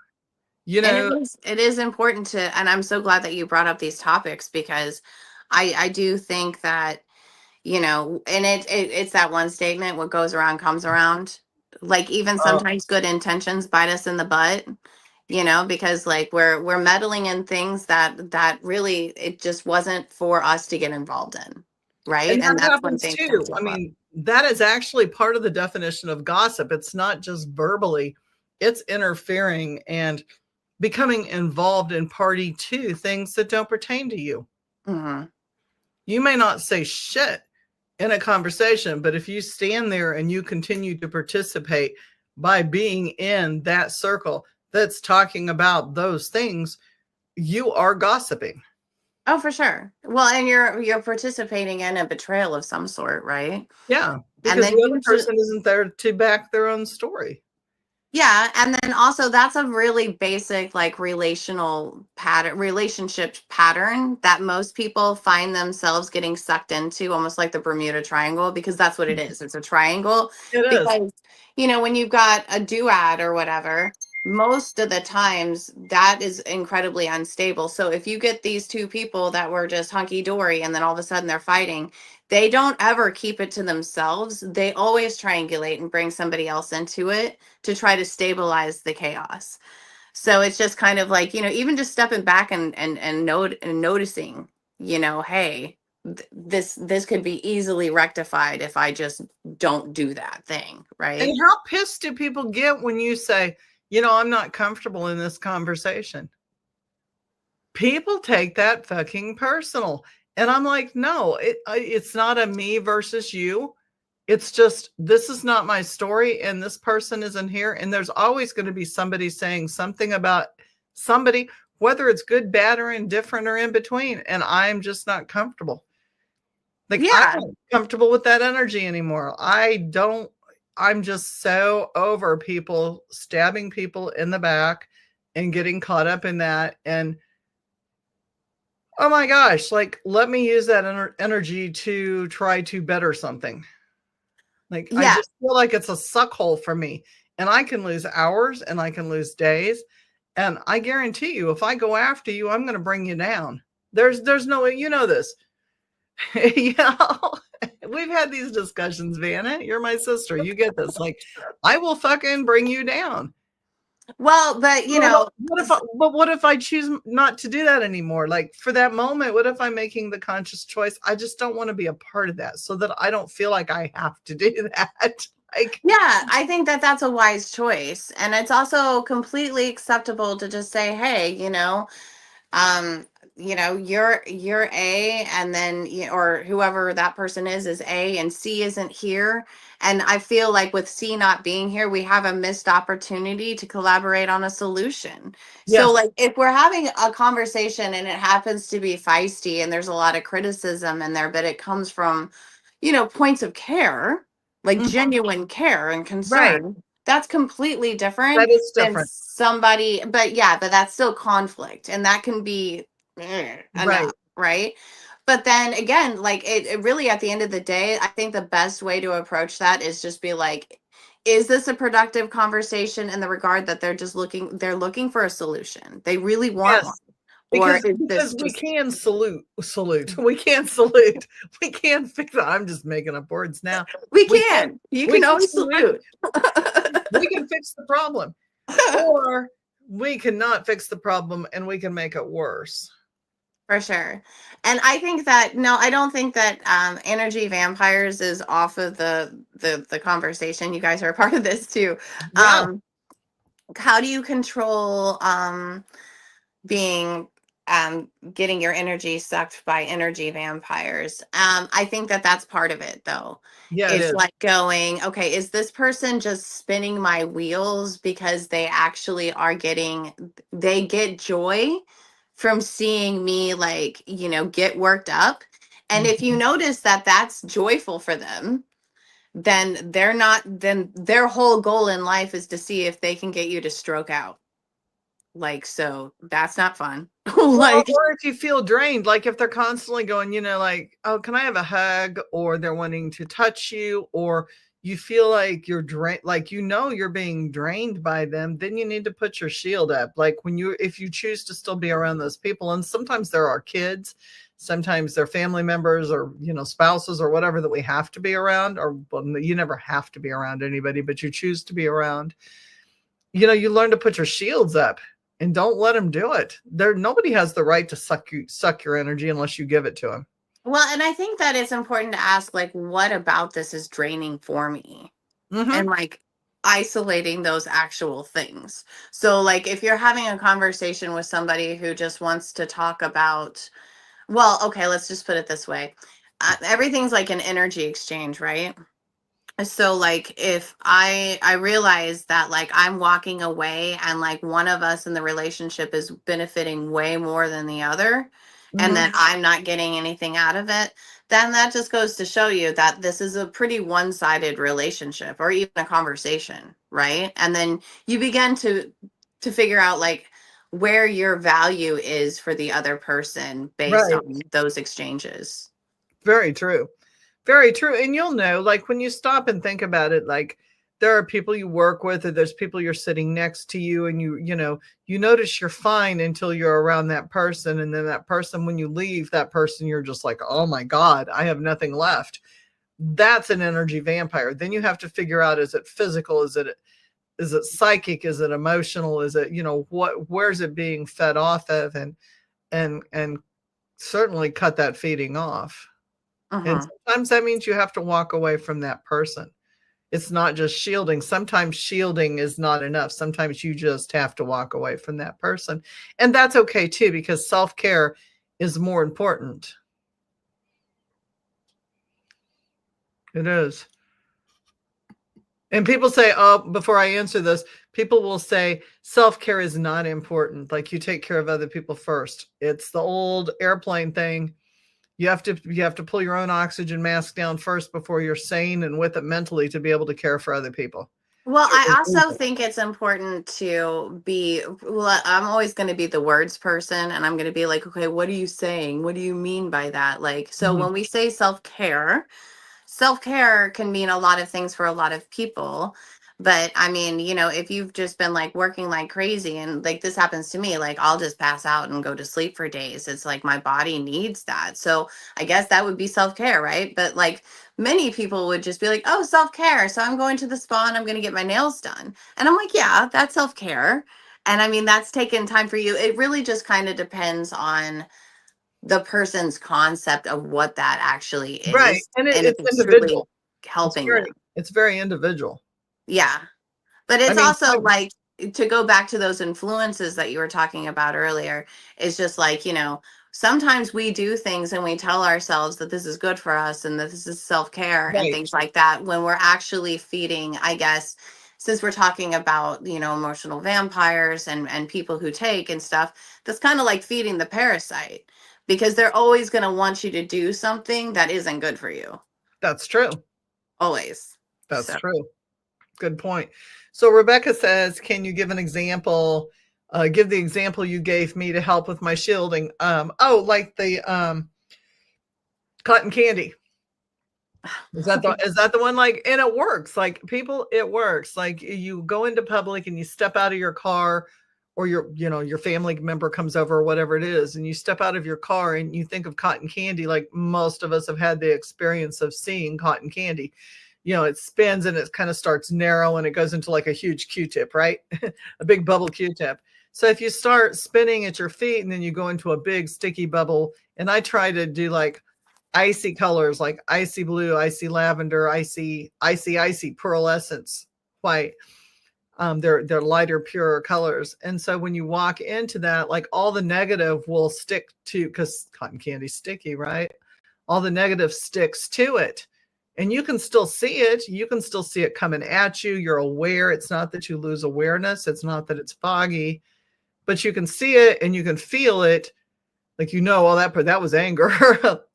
You And know, it is important to, and I'm so glad that you brought up these topics, because I do think that, and it's that one statement, what goes around comes around. Like, even sometimes good intentions bite us in the butt, because, like, we're meddling in things that really, it just wasn't for us to get involved in. Right. and that that's when happens things too. come I up. mean, that is actually part of the definition of gossip. It's not just verbally, it's interfering and becoming involved in party to things that don't pertain to you. Mm-hmm. You may not say shit in a conversation, but if you stand there and you continue to participate by being in that circle that's talking about those things, you are gossiping. Oh, for sure. Well, and you're participating in a betrayal of some sort, right? Yeah, because And then the other person isn't there to back their own story. Yeah, and then also that's a really basic, like, relationship pattern that most people find themselves getting sucked into, almost like the Bermuda Triangle, because that's what it is. It's a triangle. It is. Because, when you've got a duad or whatever, most of the times that is incredibly unstable. So if you get these two people that were just hunky dory and then all of a sudden they're fighting, they don't ever keep it to themselves. They always triangulate and bring somebody else into it to try to stabilize the chaos. So it's just kind of like, even just stepping back and noticing, hey, this could be easily rectified if I just don't do that thing, right? And how pissed do people get when you say, I'm not comfortable in this conversation? People take that fucking personal. And I'm like, no, it's not a me versus you. It's just, this is not my story and this person isn't here. And there's always going to be somebody saying something about somebody, whether it's good, bad, or indifferent or in between. And I'm just not comfortable. Like, I'm not comfortable with that energy anymore. I'm just so over people stabbing people in the back and getting caught up in that. And oh my gosh, like, let me use that energy to try to better something. Like, I just feel like it's a suck hole for me, and I can lose hours and I can lose days. And I guarantee you, if I go after you, I'm going to bring you down. There's no way, this. We've had these discussions, Vanna. You're my sister. You get this. Like, I will fucking bring you down. Well, but what if I choose not to do that anymore? Like, for that moment, what if I'm making the conscious choice? I just don't want to be a part of that, so that I don't feel like I have to do that. Like, yeah, I think that that's a wise choice, and it's also completely acceptable to just say, hey, you're A, and then or whoever that person is A, and C isn't here. And I feel like with C not being here, we have a missed opportunity to collaborate on a solution. yes. So, like, if we're having a conversation and it happens to be feisty and there's a lot of criticism in there, but it comes from, points of care, like genuine care and concern, Right. that's completely different That is than different. somebody. But that's still conflict, and that can be enough, right? But then again, like, it really, at the end of the day, I think the best way to approach that is just be like, is this a productive conversation in the regard that they're looking for a solution? They really want one. Yes. Or Because is this because we just can we can't salute, we can't fix it. I'm just making up words now. we We can can. You we can can always salute. we can fix the problem, or we cannot fix the problem and we can make it worse. For sure. And I think that no, I don't think that energy vampires is off of the conversation. You guys are a part of this too. Yeah. How do you control being getting your energy sucked by energy vampires? I think that that's part of it though. Yeah, it It's is. like going, okay, is this person just spinning my wheels because they actually are they get joy from seeing me, like, get worked up. And if you Mhm. notice that that's joyful for them, then their whole goal in life is to see if they can get you to stroke out. Like, so that's not fun. Well, Like, or if you feel drained, like if they're constantly going, like, oh, can I have a hug? Or they're wanting to touch you, or you feel like you're drained, like, you're being drained by them, then you need to put your shield up. Like if you choose to still be around those people, and sometimes there are kids, sometimes they're family members or, spouses or whatever that we have to be around, or well, you never have to be around anybody, but you choose to be around, you learn to put your shields up and don't let them do it. Nobody has the right to suck your energy unless you give it to them. well, and I think that it's important to ask, like, what about this is draining for me? Mm-hmm. And like isolating those actual things. So, like, if you're having a conversation with somebody who just wants to talk about, well, okay, let's just put it this way. Everything's like an energy exchange, right? So like if I realize that like I'm walking away and like one of us in the relationship is benefiting way more than the other, and Mm-hmm. then I'm not getting anything out of it, then that just goes to show you that this is a pretty one-sided relationship or even a conversation, right? And then you begin to figure out like where your value is for the other person based Right. on those exchanges. Very true. Very true. And you'll know, like, when you stop and think about it, like, there are people you work with, or there's people you're sitting next to you, and you notice you're fine until you're around that person. And then that person, when you leave that person, you're just like, oh my God, I have nothing left. That's an energy vampire. Then you have to figure out, is it physical? Is it psychic? Is it emotional? Is it, where's it being fed off of? And certainly cut that feeding off. And Mhm. sometimes that means you have to walk away from that person. It's not just shielding. Sometimes shielding is not enough. Sometimes you just have to walk away from that person. And that's okay too, because self-care is more important. It is. And people say, oh, before I answer this, people will say self-care is not important. Like, you take care of other people first. It's the old airplane thing. You have to pull your own oxygen mask down first before you're sane and with it mentally to be able to care for other people. Well, I also think it's important to be, well, I'm always going to be the words person, and I'm going to be like, okay, what are you saying? What do you mean by that? Like, so Mhm. when we say self care can mean a lot of things for a lot of people. But I mean, if you've just been like working like crazy, and like this happens to me, like I'll just pass out and go to sleep for days. It's like my body needs that. So I guess that would be self-care, right? But like many people would just be like, oh, self-care. So I'm going to the spa and I'm going to get my nails done. And I'm like, yeah, that's self-care. And I mean, that's taking time for you. It really just kind of depends on the person's concept of what that actually Right. is And and if it's it's truly individual. It's helping them. very individual. Yeah. But I it's mean, also like, to go back to those influences that you were talking about earlier, it's just like, sometimes we do things and we tell ourselves that this is good for us and that this is self-care and right. things like that, when we're actually feeding, I guess, since we're talking about, emotional vampires and people who take and stuff, that's kind of like feeding the parasite, because they're always going to want you to do something that isn't good for you. That's true. Always. That's So. true. Good point. So Rebecca says, can you give an example? Give the example you gave me to help with my shielding. Like the cotton candy. Is that the one? Like, and it works. Like people, it works. Like you go into public and you step out of your car, or your family member comes over or whatever it is, and you step out of your car and you think of cotton candy. Like most of us have had the experience of seeing cotton candy. It spins and it kind of starts narrow and it goes into like a huge Q-tip, right? A big bubble Q-tip. So if you start spinning at your feet and then you go into a big sticky bubble, and I try to do like icy colors, like icy blue, icy lavender, icy pearlescence white. They're lighter, purer colors. And so when you walk into that, like all the negative will stick to, because cotton candy's sticky, right? All the negative sticks to it. And you can still see it. You can still see it coming at you. You're aware. It's not that you lose awareness. It's not that it's foggy, but you can see it and you can feel it. Like, oh, that was anger.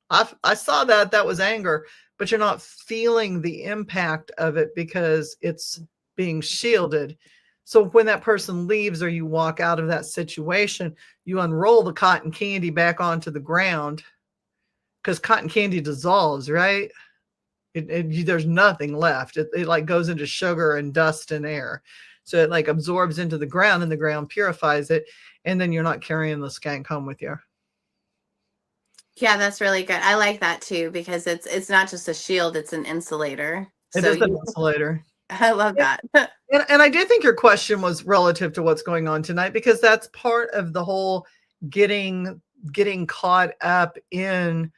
I saw that was anger, but you're not feeling the impact of it because it's being shielded. So when that person leaves or you walk out of that situation, you unroll the cotton candy back onto the ground, because cotton candy dissolves, right? There's nothing left. It like goes into sugar and dust and air. So it like absorbs into the ground and the ground purifies it. And then you're not carrying the skank home with you. Yeah, that's really good. I like that too, because it's not just a shield, it's an insulator. It is an insulator. I love that. And I do think your question was relative to what's going on tonight, because that's part of the whole getting caught up in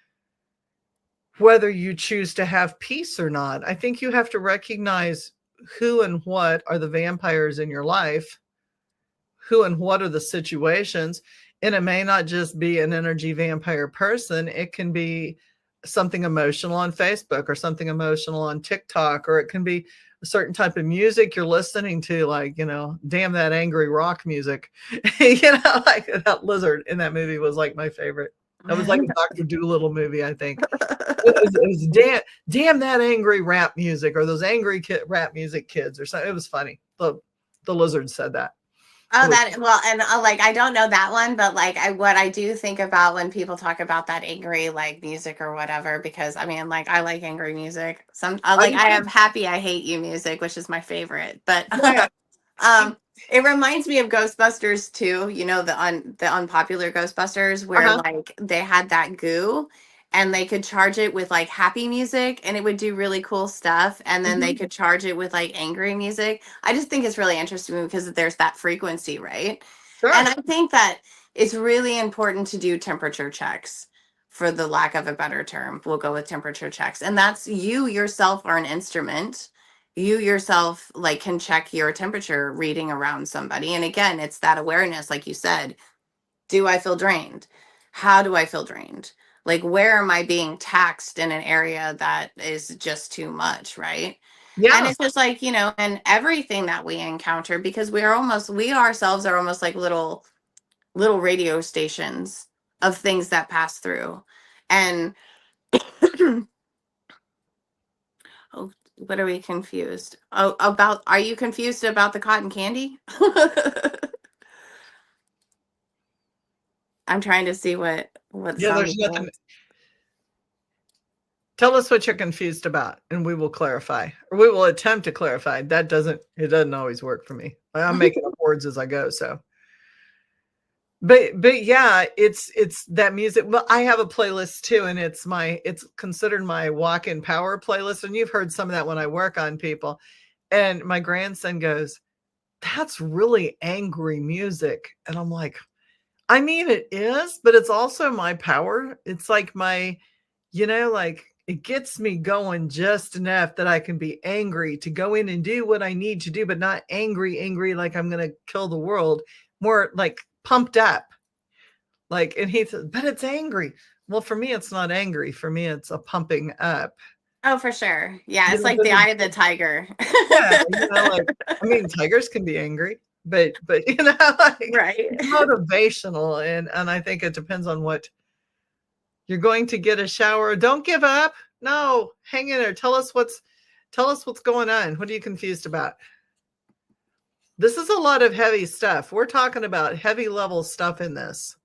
whether you choose to have peace or not. I think you have to recognize who and what are the vampires in your life, who and what are the situations. And it may not just be an energy vampire person. It can be something emotional on Facebook or something emotional on TikTok, or it can be a certain type of music you're listening to, like, damn that angry rock music. Like that lizard in that movie was like my favorite. That was like a Dr. Dolittle movie, I think. It was damn that angry rap music, or those angry rap music kids or something. It was funny. The lizard said that. Oh, and like, I don't know that one, but like what I do think about when people talk about that angry like music or whatever, because I mean, like, I like angry music. I have happy I hate you music, which is my favorite. But it reminds me of Ghostbusters too. The unpopular Ghostbusters, where like they had that goo and they could charge it with like happy music and it would do really cool stuff. And then they could charge it with like angry music. I just think it's really interesting because there's that frequency, right? Sure. And I think that it's really important to do temperature checks, for the lack of a better term. We'll go with temperature checks. And that's, you yourself are an instrument. You yourself like can check your temperature reading around somebody. And again, it's that awareness, like you said. Do I feel drained? How do I feel drained? Like, where am I being taxed in an area that is just too much, right? Yeah. And it's just like, and everything that we encounter, because we ourselves are almost like little radio stations of things that pass through. And oh, what are we confused? Oh, are you confused about the cotton candy? I'm trying to see what there's nothing. Tell us what you're confused about and we will clarify, or we will attempt to clarify. It doesn't always work for me. I'm making up words as I go. So, but yeah, it's that music. Well, I have a playlist too, and it's considered my walk-in power playlist. And you've heard some of that when I work on people. And my grandson goes, "That's really angry music." And I'm like, I mean, it is, but it's also my power. It's like my, like, it gets me going just enough that I can be angry to go in and do what I need to do, but not angry like I'm going to kill the world. More like pumped up. Like, and he said, but it's angry. Well, for me, it's not angry. For me, it's a pumping up. Oh, for sure. Yeah, it's like the eye of the tiger. Yeah, tigers can be angry. But like, right. It's motivational, and I think it depends on what you're going to get. A shower. Don't give up. No, hang in there. Tell us what's going on. What are you confused about? This is a lot of heavy stuff. We're talking about heavy level stuff in this.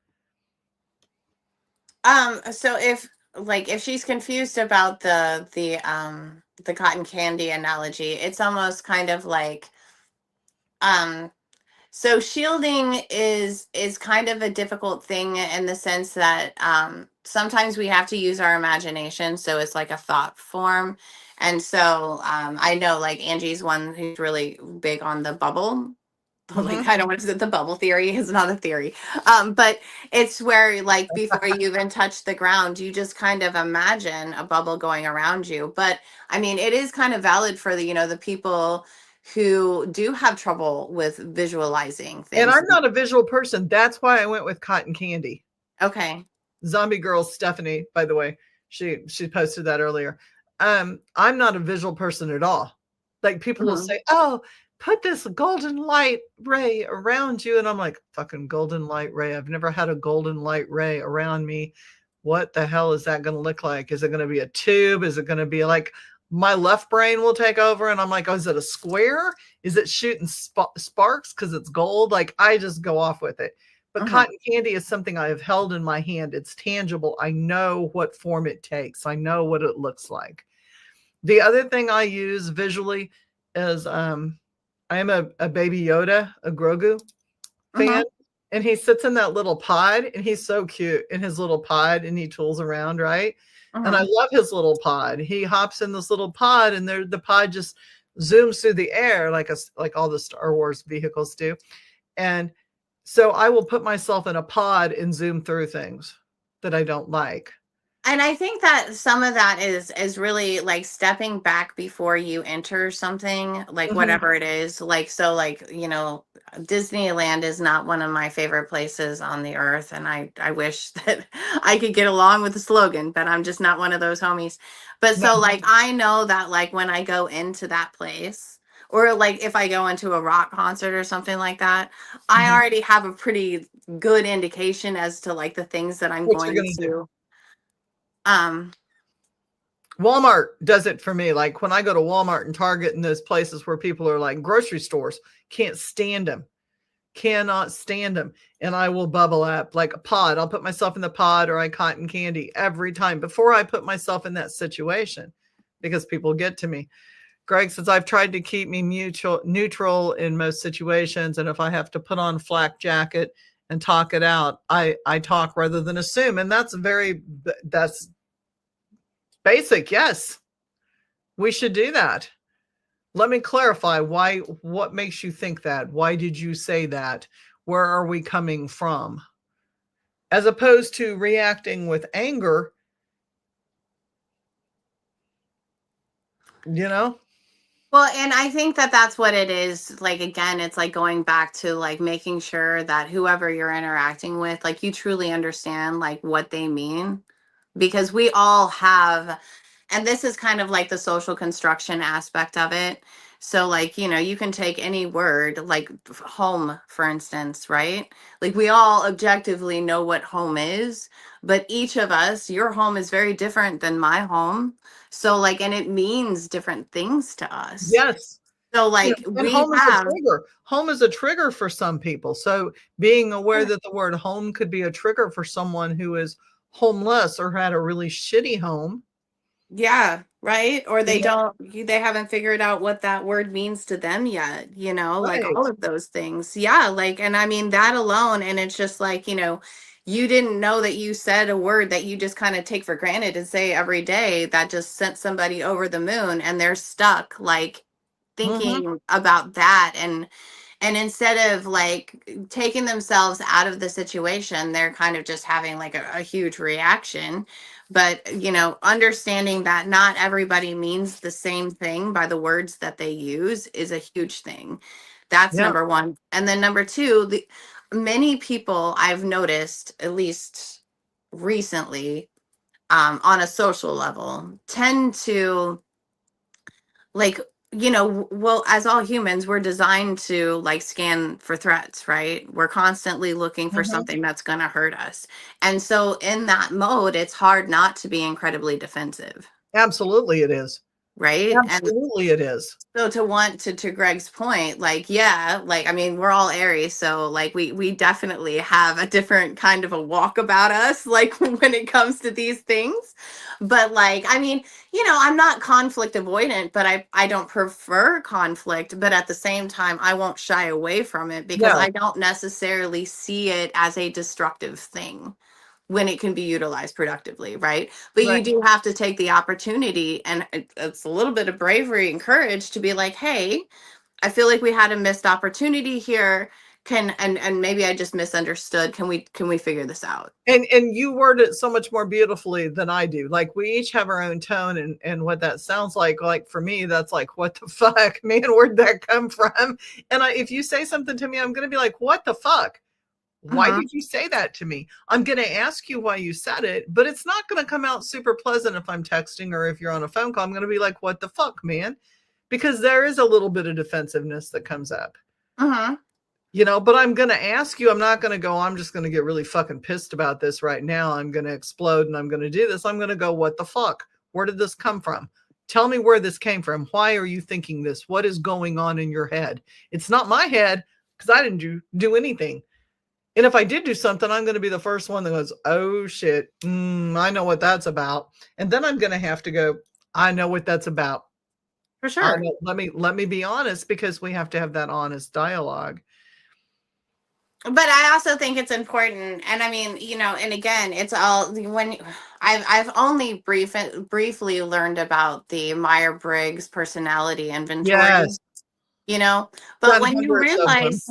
So like if she's confused about the cotton candy analogy, it's almost kind of like um so shielding is kind of a difficult thing in the sense that sometimes we have to use our imagination, so it's like a thought form. And so I know like Angie's one who's really big on the bubble. Like I don't want to say the bubble theory is not a theory, but it's where like before you even touch the ground, you just kind of imagine a bubble going around you. But I mean, it is kind of valid for the the people who do have trouble with visualizing And things. I'm not a visual person. That's why I went with cotton candy. Okay. Zombie Girl Stephanie, by the way, she posted that earlier. I'm not a visual person at all. Like people will say, "Oh, put this golden light ray around you," and I'm like, "Fucking golden light ray! I've never had a golden light ray around me. What the hell is that going to look like? Is it going to be a tube? Is it going to be like?" My left brain will take over and I'm like, oh, is it a square? Is it shooting sparks because it's gold? Like I just go off with it. But cotton candy is something I have held in my hand. It's tangible. I know what form it takes. I know what it looks like. The other thing I use visually is I am a Baby Yoda, a Grogu fan. And he sits in that little pod and he's so cute in his little pod and he tools around, right? And I love his little pod. He hops in this little pod and the pod just zooms through the air like all the Star Wars vehicles do. And so I will put myself in a pod and zoom through things that I don't like. And I think that some of that is really like stepping back before you enter something, like whatever it is. Like so like, Disneyland is not one of my favorite places on the earth, and I wish that I could get along with the slogan, but I'm just not one of those homies. But so like I know that like when I go into that place, or like if I go into a rock concert or something like that, I already have a pretty good indication as to like the things that I'm What you're going gonna to do. um Walmart does it for me. Like when I go to Walmart and Target and those places where people are like grocery stores, can't stand them, cannot stand them. And I will bubble up like a pod. I'll put myself in the pod or I cotton candy every time before I put myself in that situation because people get to me. Greg says, I've tried to keep me neutral in most situations. And if I have to put on flak jacket and talk it out, I talk rather than assume. And that's basic. Yes, we should do that. Let me clarify what makes you think that? Why did you say that? Where are we coming from? As opposed to reacting with anger, Well, and I think that that's what it is. Like, again, it's like going back to like making sure that whoever you're interacting with, like you truly understand like what they mean. Because we all have, and this is kind of like the social construction aspect of it. So, like, you can take any word, like home, for instance, right? Like, we all objectively know what home is, but each of us, your home is very different than my home. So, like, and it means different things to us. Yes. So, like, And we home is a have, trigger. Home is a trigger for some people. So being aware that the word home could be a trigger for someone who is homeless or had a really shitty home. yeah, right. Or they haven't figured out what that word means to them yet, like Right. all of those things. Yeah. Like, and I mean, that alone. And it's just like, you didn't know that you said a word that you just kind of take for granted and say every day that just sent somebody over the moon and they're stuck, like thinking about that. And instead of like taking themselves out of the situation, they're kind of just having like a huge reaction. But, understanding that not everybody means the same thing by the words that they use is a huge thing. That's Yeah. number one. And then number two, many people I've noticed, at least recently, on a social level, tend to like well, as all humans, we're designed to like scan for threats, right? We're constantly looking for something that's going to hurt us, and so in that mode it's hard not to be incredibly defensive. Absolutely it is. right? And Absolutely it is. so to want to Greg's point, like, yeah, like, I mean, we're all Aries, so like we definitely have a different kind of a walk about us, like when it comes to these things. But like, I mean, I'm not conflict avoidant, but I don't prefer conflict, but at the same time, I won't shy away from it because No, I don't necessarily see it as a destructive thing when it can be utilized productively, right? But right. you do have to take the opportunity, and it's a little bit of bravery and courage to be like, hey, I feel like we had a missed opportunity here. And maybe I just misunderstood. Can we figure this out? And you word it so much more beautifully than I do. Like we each have our own tone and what that sounds like. Like for me, that's like, what the fuck, man, where'd that come from? And if you say something to me, I'm going to be like, what the fuck? Why Mhm. did you say that to me? I'm going to ask you why you said it, but it's not going to come out super pleasant if I'm texting or if you're on a phone call. I'm going to be like, what the fuck, man? Because there is a little bit of defensiveness that comes up, Mhm. but I'm going to ask you. I'm not going to go, I'm just going to get really fucking pissed about this right now. I'm going to explode and I'm going to do this. I'm going to go, what the fuck? Where did this come from? Tell me where this came from. Why are you thinking this? What is going on in your head? It's not my head because I didn't do anything. And if I did do something, I'm going to be the first one that goes, oh shit, I know what that's about. And then I'm going to have to go, I know what that's about. For sure. Let me be honest, because we have to have that honest dialogue. But I also think it's important, and I mean, and again, it's all when I've only briefly learned about the Myers-Briggs personality inventory, Yes, but done when you hundreds of them. realize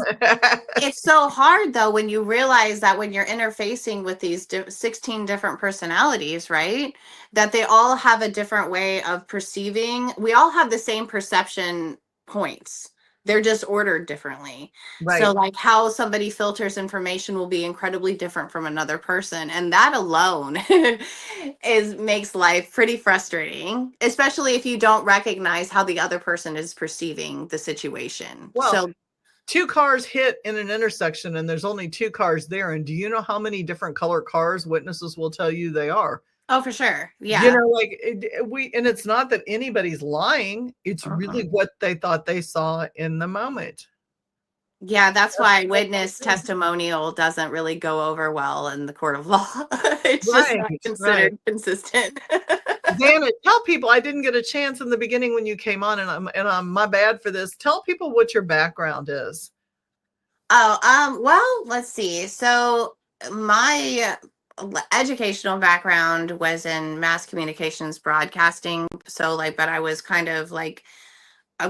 it's so hard though, when you realize that when you're interfacing with these 16 different personalities, right, that they all have a different way of perceiving. We all have the same perception points, they're just ordered differently. So Right. like how somebody filters information will be incredibly different from another person, and that alone is makes life pretty frustrating, especially if you don't recognize how the other person is perceiving the situation. Well, So two cars hit in an intersection and there's only two cars there. And do you know how many different color cars witnesses will tell you they are? oh, for sure. Yeah. Like and it's not that anybody's lying. It's Uh-huh. really what they thought they saw in the moment. Yeah, that's why witness testimonial doesn't really go over well in the court of law. It's just Right, not right. considered consistent. Dana, tell people, I didn't get a chance in the beginning when you came on, and I'm my bad for this. Tell people what your background is. Oh, well, let's see. So my educational background was in mass communications broadcasting. So like, but I was kind of like,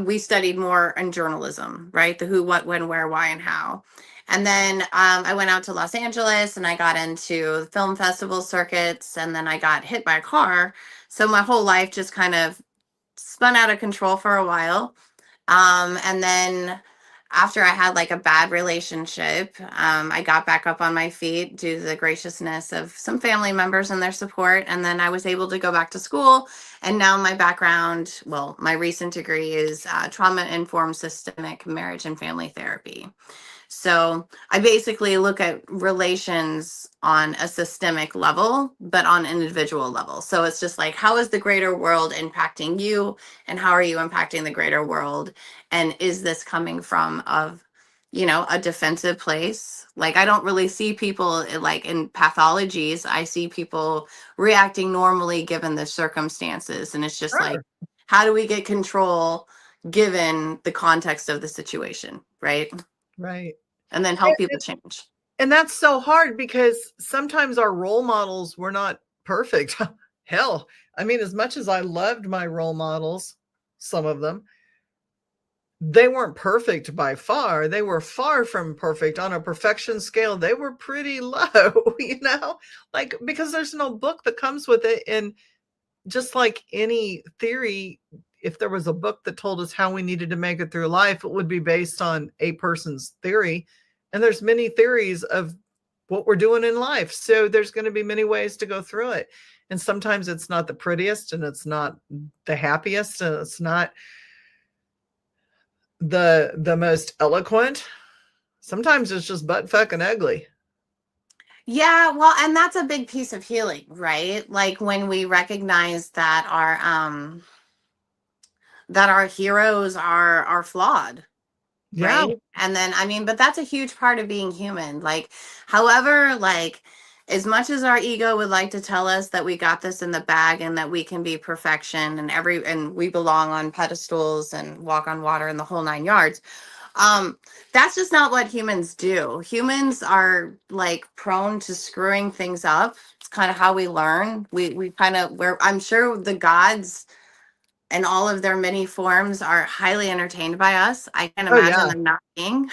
we studied more in journalism, right? The who, what, when, where, why, and how. And then I went out to Los Angeles and I got into film festival circuits, and then I got hit by a car. So my whole life just kind of spun out of control for a while. And then after I had like a bad relationship, I got back up on my feet due to the graciousness of some family members and their support. And then I was able to go back to school. And now my background, well, my recent degree is trauma informed systemic marriage and family therapy. So I basically look at relations on a systemic level, but on an individual level. So it's just like, how is the greater world impacting you? And how are you impacting the greater world? And is this coming from a defensive place? Like, I don't really see people like in pathologies. I see people reacting normally given the circumstances. And it's just like, Sure. how do we get control given the context of the situation? Right. Right. And then help people change. And that's so hard because sometimes our role models were not perfect. Hell, I mean, as much as I loved my role models, some of them, they weren't perfect by far. They were far from perfect on a perfection scale. They were pretty low, like because there's no book that comes with it. And just like any theory, if there was a book that told us how we needed to make it through life, it would be based on a person's theory. And there's many theories of what we're doing in life. So there's going to be many ways to go through it. And sometimes it's not the prettiest and it's not the happiest and it's not the most eloquent. Sometimes it's just butt fucking ugly. Yeah, well, and that's a big piece of healing, right? Like when we recognize that our that our heroes are flawed, Yeah. right? And then I mean, but that's a huge part of being human. Like, however, like as much as our ego would like to tell us that we got this in the bag and that we can be perfection and we belong on pedestals and walk on water and the whole nine yards, that's just not what humans do. Humans are like prone to screwing things up. It's kind of how we learn. We kind of we're I'm sure the gods and all of their many forms are highly entertained by us. I can Oh imagine yeah. them not being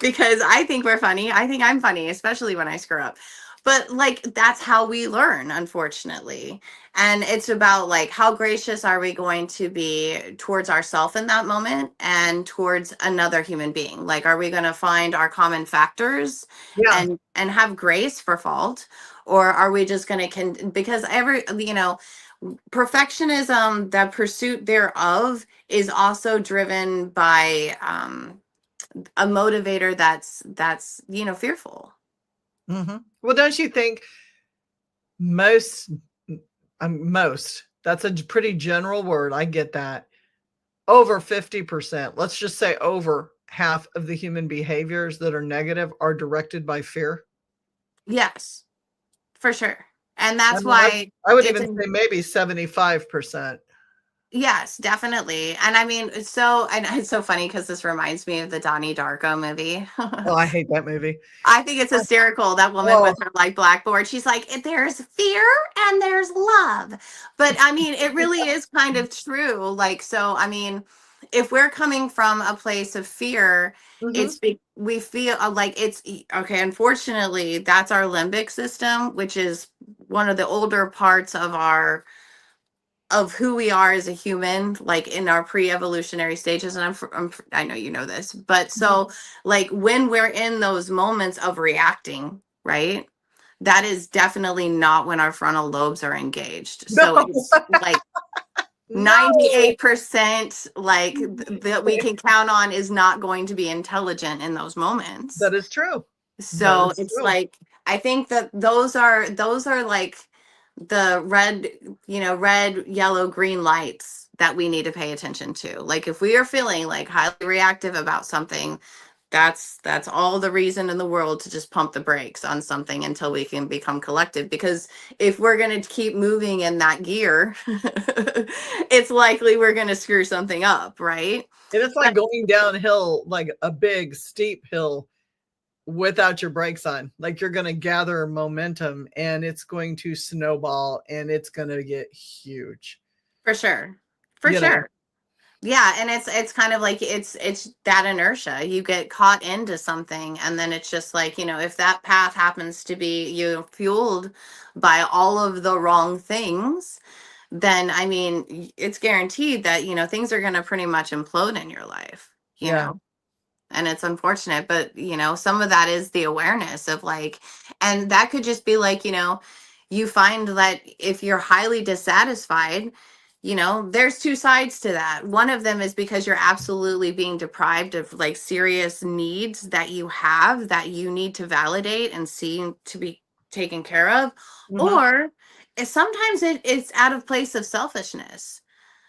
because I think we're funny. I think I'm funny, especially when I screw up. But like that's how we learn, unfortunately. And it's about like how gracious are we going to be towards ourselves in that moment and towards another human being? Like are we going to find our common factors Yeah. and have grace for fault? Or are we just going to because every perfectionism, the pursuit thereof, is also driven by a motivator that's fearful. Well, don't you think most, most, that's a pretty general word. I get that. Over 50%, let's just say over half of the human behaviors that are negative are directed by fear. Yes, for sure. And I that's mean, why I would it's even say maybe 75%. yes, definitely. And I mean, it's so funny because this reminds me of the Donnie Darko movie. Oh, I hate that movie. I think it's hysterical. That woman Oh, with her like blackboard. She's like, there's fear and there's love. But I mean, it really is kind of true. Like, so I mean, if we're coming from a place of fear, mhm. we feel like okay. Unfortunately, that's our limbic system, which is one of the older parts of who we are as a human, like in our pre-evolutionary stages. And I know you know this, but so like when we're in those moments of reacting, right? That is definitely not when our frontal lobes are engaged. So No, it's like no. 98% like that we can count on is not going to be intelligent in those moments. That is true. That So is it's true. like I think that those are like the red, yellow, green lights that we need to pay attention to. Like if we are feeling like highly reactive about something, that's all the reason in the world to just pump the brakes on something until we can become collective. Because if we're going to keep moving in that gear, it's likely we're going to screw something up, right? And it's like going downhill, like a big steep hill without your brakes on. Like you're going to gather momentum and it's going to snowball and it's going to get huge. For sure. For You know, sure. Yeah, and it's kind of like it's that inertia. You get caught into something and then it's just like, if that path happens to be fueled by all of the wrong things, then I mean, it's guaranteed that, things are going to pretty much implode in your life, yeah. and it's unfortunate, but some of that is the awareness of like, and that could just be like, you find that if you're highly dissatisfied, there's two sides to that. One of them is because you're absolutely being deprived of like serious needs that you have that you need to validate and see to be taken care of, Mhm. or sometimes it's out of place of selfishness.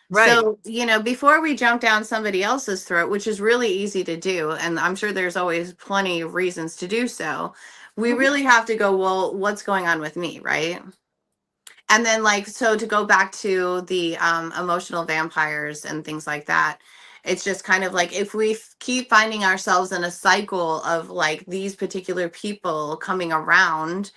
Right. So, before we jump down somebody else's throat, which is really easy to do, and I'm sure there's always plenty of reasons to do so, we Mhm. really have to go, well, what's going on with me, right? And then, like, so to go back to the emotional vampires and things like that, it's just kind of like if we keep finding ourselves in a cycle of like these particular people coming around,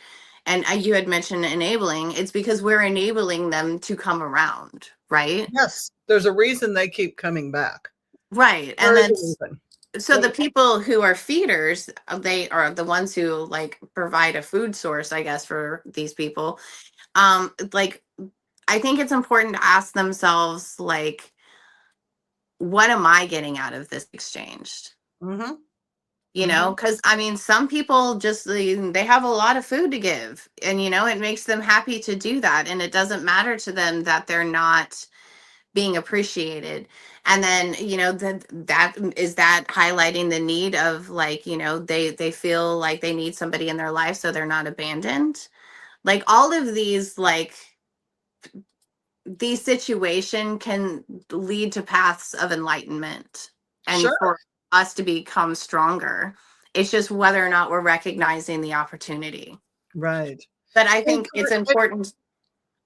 and you had mentioned enabling, it's because we're enabling them to come around, right? Yes. There's a reason they keep coming back. Right. And There is then a reason. so the people who are feeders, they are the ones who like provide a food source, I guess, for these people. Like I think it's important to ask themselves, like, what am I getting out of this exchange? Mhm. Mhm. Because I mean, some people just they have a lot of food to give, and it makes them happy to do that, and it doesn't matter to them that they're not being appreciated. And then that highlighting the need of like they feel like they need somebody in their life so they're not abandoned. Like all of these like these situations can lead to paths of enlightenment and Sure. for us to become stronger. It's just whether or not we're recognizing the opportunity. Right. But I think it's important.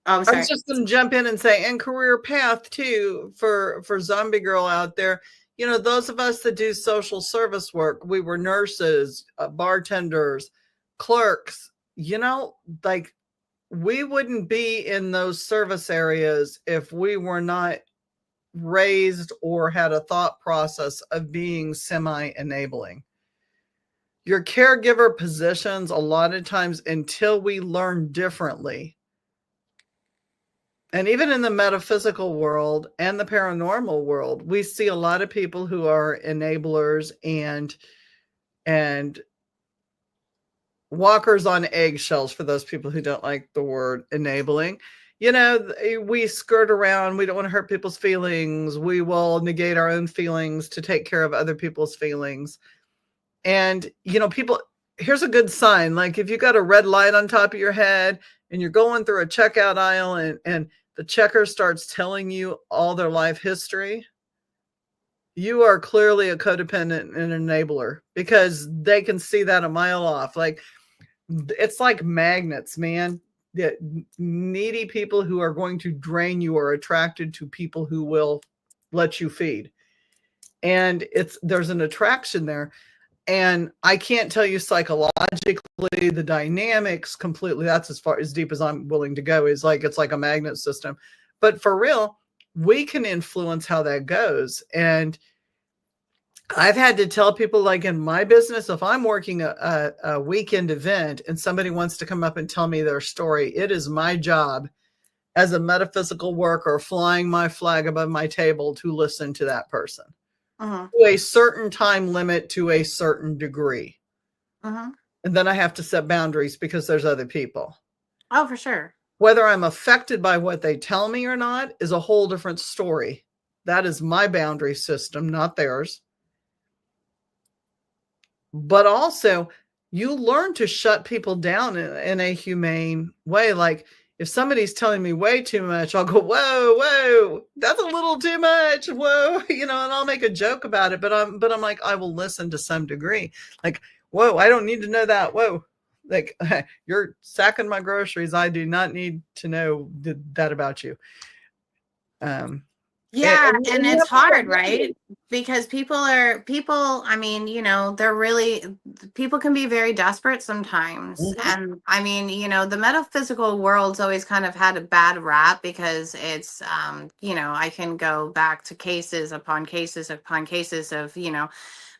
Oh, I'm I sorry. was just going to jump in and say, and career path too for Zombie Girl out there. You know, those of us that do social service work, we were nurses, bartenders, clerks. You know, like we wouldn't be in those service areas if we were not raised or had a thought process of being semi-enabling. Your caregiver positions, a lot of times, until we learn differently, and even in the metaphysical world and the paranormal world, we see a lot of people who are enablers and walkers on eggshells, for those people who don't like the word enabling. You know, we skirt around, we don't want to hurt people's feelings, we will negate our own feelings to take care of other people's feelings. And you know, people, here's a good sign, like if you got a red light on top of your head and you're going through a checkout aisle and the checker starts telling you all their life history, you are clearly a codependent and enabler, because they can see that a mile off. Like, it's like magnets, man. The needy people who are going to drain you are attracted to people who will let you feed. And there's an attraction there. And I can't tell you psychologically the dynamics completely. That's as deep as I'm willing to go. Is like, it's like a magnet system. But for real, we can influence how that goes. And I've had to tell people, like in my business, if I'm working a weekend event and somebody wants to come up and tell me their story, it is my job as a metaphysical worker flying my flag above my table to listen to that person. To a certain time limit, to a certain degree. And then I have to set boundaries because there's other people. Oh, for sure. Whether I'm affected by what they tell me or not is a whole different story. That is my boundary system, not theirs. But also, you learn to shut people down in a humane way. Like, if somebody's telling me way too much, I'll go, whoa, that's a little too much. Whoa, you know, and I'll make a joke about it. But I'm like, I will listen to some degree. Like, whoa, I don't need to know that. Whoa, like you're sacking my groceries. I do not need to know that about you. Yeah, and it's hard, right? Because people, I mean, you know, people can be very desperate sometimes. And I mean, you know, the metaphysical world's always kind of had a bad rap because it's, you know, I can go back to cases upon cases upon cases of, you know,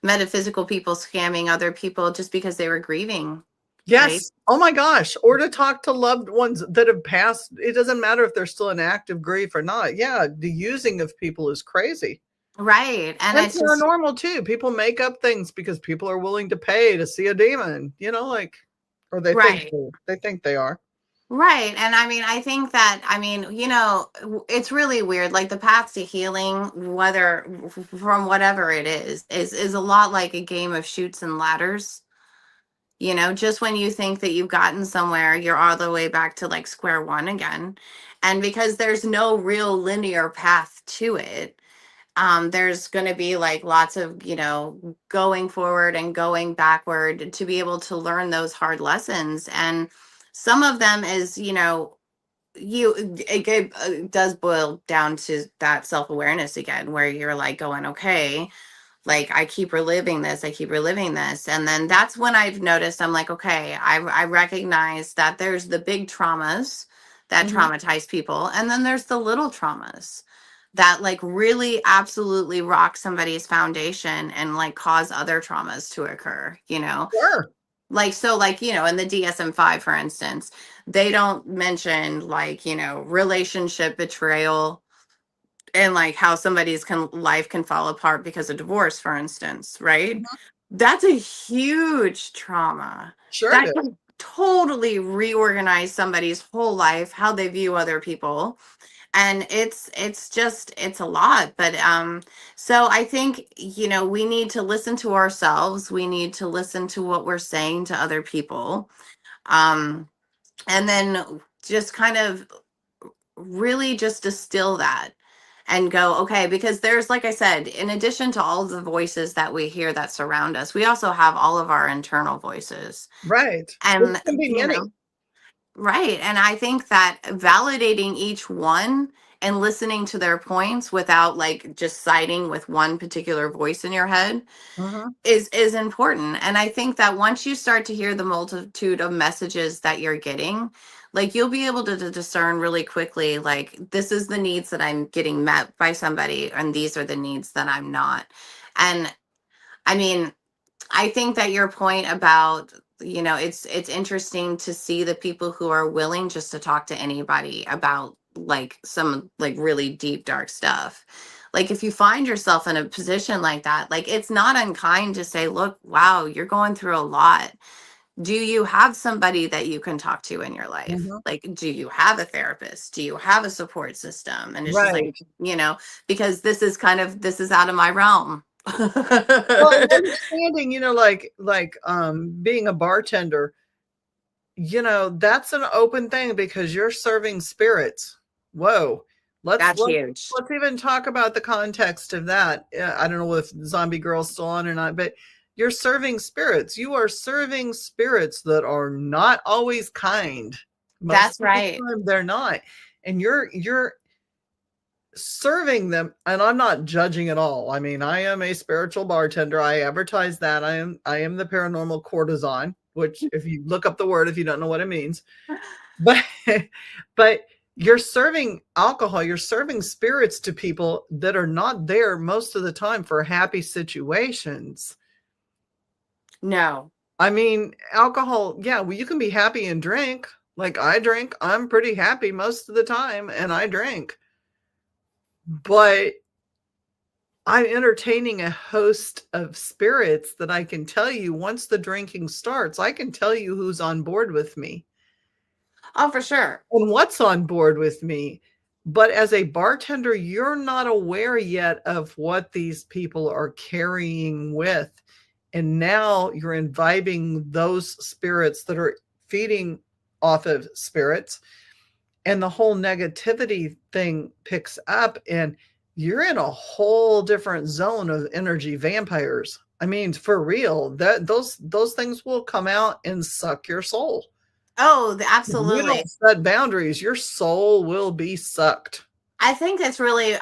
metaphysical people scamming other people just because they were grieving. Yes. Right? Oh my gosh. Or to talk to loved ones that have passed. It doesn't matter if they're still in active grief or not. Yeah. The using of people is crazy. Right. And That's it's just paranormal too. People make up things because people are willing to pay to see a demon, you know, like, or they right. think they are. Right. And I mean, I think that, I mean, you know, it's really weird. Like the path to healing, whether from whatever it is a lot like a game of chutes and ladders. You know, just when you think that you've gotten somewhere, you're all the way back to like square one again. And because there's no real linear path to it, there's going to be like lots of, you know, going forward and going backward to be able to learn those hard lessons. And some of them is, you know, it does boil down to that self-awareness again, where you're like going, okay, like I keep reliving this, and then that's when I've noticed, I'm like, okay, I recognize that there's the big traumas that traumatize people, and then there's the little traumas that like really absolutely rock somebody's foundation and like cause other traumas to occur, you know. Sure. Like, so like, you know, in the DSM-5, for instance, they don't mention like, you know, relationship betrayal and like how somebody's life can fall apart because of divorce, for instance, right? That's a huge trauma. Sure. That can totally reorganize somebody's whole life, how they view other people. And it's a lot. But so I think, you know, we need to listen to ourselves. We need to listen to what we're saying to other people. And then just kind of really just distill that and go, okay, because there's, like I said, in addition to all the voices that we hear that surround us, we also have all of our internal voices. Right. Which And, can be you many. know, right. And I think that validating each one and listening to their points without like just siding with one particular voice in your head Mhm. is important. And I think that once you start to hear the multitude of messages that you're getting, like you'll be able to discern really quickly, like this is the needs that I'm getting met by somebody, and these are the needs that I'm not. And I mean, I think that your point about, it's interesting to see the people who are willing just to talk to anybody about like some like really deep dark stuff. Like if you find yourself in a position like that, like it's not unkind to say, look, wow, you're going through a lot. Do you have somebody that you can talk to in your life? Mhm. Like, do you have a therapist? Do you have a support system? And it's just like, Right. because this is out of my realm. Well, and understanding, being a bartender, that's an open thing because you're serving spirits. Whoa. Let's That's let's huge. let's even talk about the context of that. I don't know if Zombie Girl's still on or not, but you're serving spirits. You are serving spirits that are not always kind. Most That's of the right. time they're not. And you're serving them, and I'm not judging at all. I mean, I am a spiritual bartender. I advertise that. I am the paranormal courtesan, which if you look up the word, if you don't know what it means, but but you're serving alcohol, you're serving spirits to people that are not there most of the time for happy situations. No. I mean, alcohol, yeah, well, you can be happy and drink. Like I drink, I'm pretty happy most of the time, and I drink. But I'm entertaining a host of spirits that I can tell you once the drinking starts, I can tell you who's on board with me Oh, for sure. and what's on board with me. But as a bartender, you're not aware yet of what these people are carrying with. And now you're imbibing those spirits that are feeding off of spirits, and the whole negativity thing picks up, and you're in a whole different zone of energy vampires. I mean, for real, that those things will come out and suck your soul. Oh, If you absolutely. don't set boundaries, your soul will be sucked. I think that's really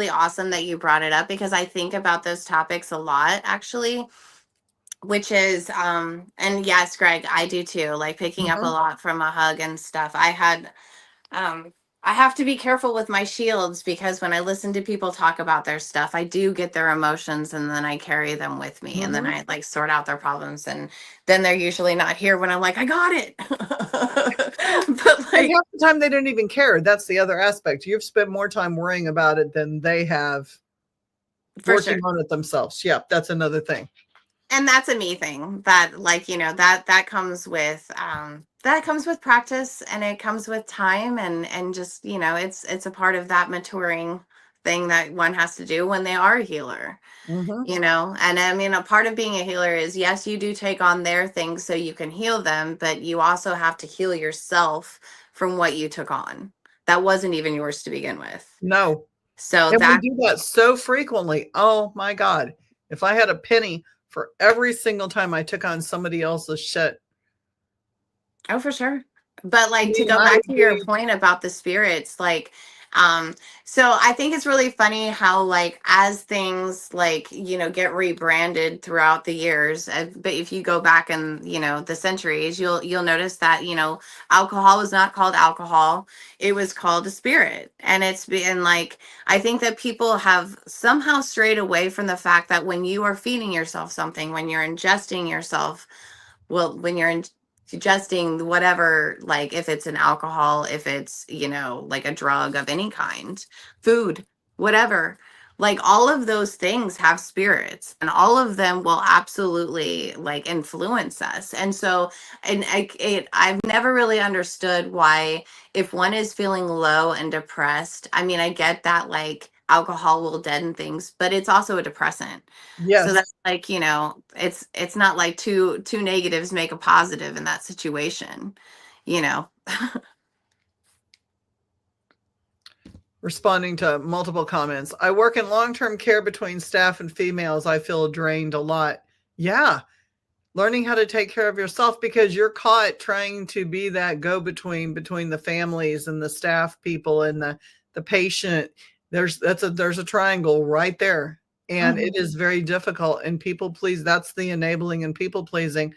awesome that you brought it up because I think about those topics a lot actually, which is and yes, Greg, I do too. Like picking up a Mhm. lot from a hug and stuff. Um, I have to be careful with my shields because when I listen to people talk about their stuff, I do get their emotions and then I carry them with me and then Mhm. I like sort out their problems and then they're usually not here when I'm like, I got it. But And like, half the time they don't even care. That's the other aspect. You've spent more time worrying about it than they have for working sure. on it themselves. Yeah, that's another thing. And that's a me thing that like, that comes with practice and it comes with time and just, it's a part of that maturing thing that one has to do when they are a healer. Mhm. And I mean, a part of being a healer is yes, you do take on their things so you can heal them, but you also have to heal yourself from what you took on that wasn't even yours to begin with. No. So And we that do that so frequently. Oh my God. If I had a penny for every single time I took on somebody else's shit, Oh, for sure. But I like to mean, go I back would to your be. point about the spirits, like, so I think it's really funny how like as things like, get rebranded throughout the years, but if you go back and, the centuries, you'll notice that, alcohol was not called alcohol. It was called a spirit. And it's been like, I think that people have somehow strayed away from the fact that when you are feeding yourself something, when you're ingesting yourself, well, when you're ingesting whatever, like if it's an alcohol, if it's, like a drug of any kind, food, whatever, like all of those things have spirits and all of them will absolutely like influence us. And so, and I've never really understood why, if one is feeling low and depressed, I mean, I get that like alcohol will deaden things, but it's also a depressant. So Yes. that's like, it's not like two negatives make a positive in that situation, you know. responding to multiple comments. I work in long-term care between staff and females. I feel drained a lot. Yeah. Learning how to take care of yourself, because you're caught trying to be that go-between between the families and the staff people and the patient. There's a triangle right there. And it is very difficult. And people please, that's the enabling and people pleasing,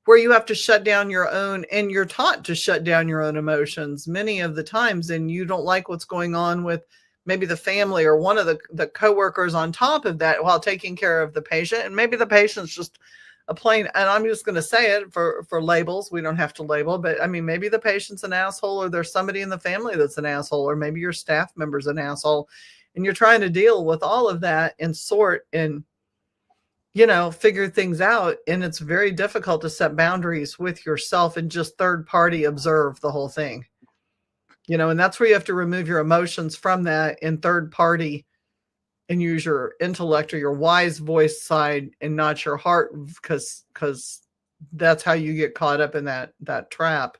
where you have to shut down your own, and you're taught to shut down your own emotions many of the times. And you don't like what's going on with maybe the family or one of the coworkers on top of that while taking care of the patient. And maybe the patient's just a plain, and I'm just going to say it for labels. We don't have to label, but I mean, maybe the patient's an asshole, or there's somebody in the family that's an asshole, or maybe your staff member's an asshole, and you're trying to deal with all of that and sort and, figure things out. And it's very difficult to set boundaries with yourself and just third party observe the whole thing, and that's where you have to remove your emotions from that and third party and use your intellect or your wise voice side and not your heart, because that's how you get caught up in that trap.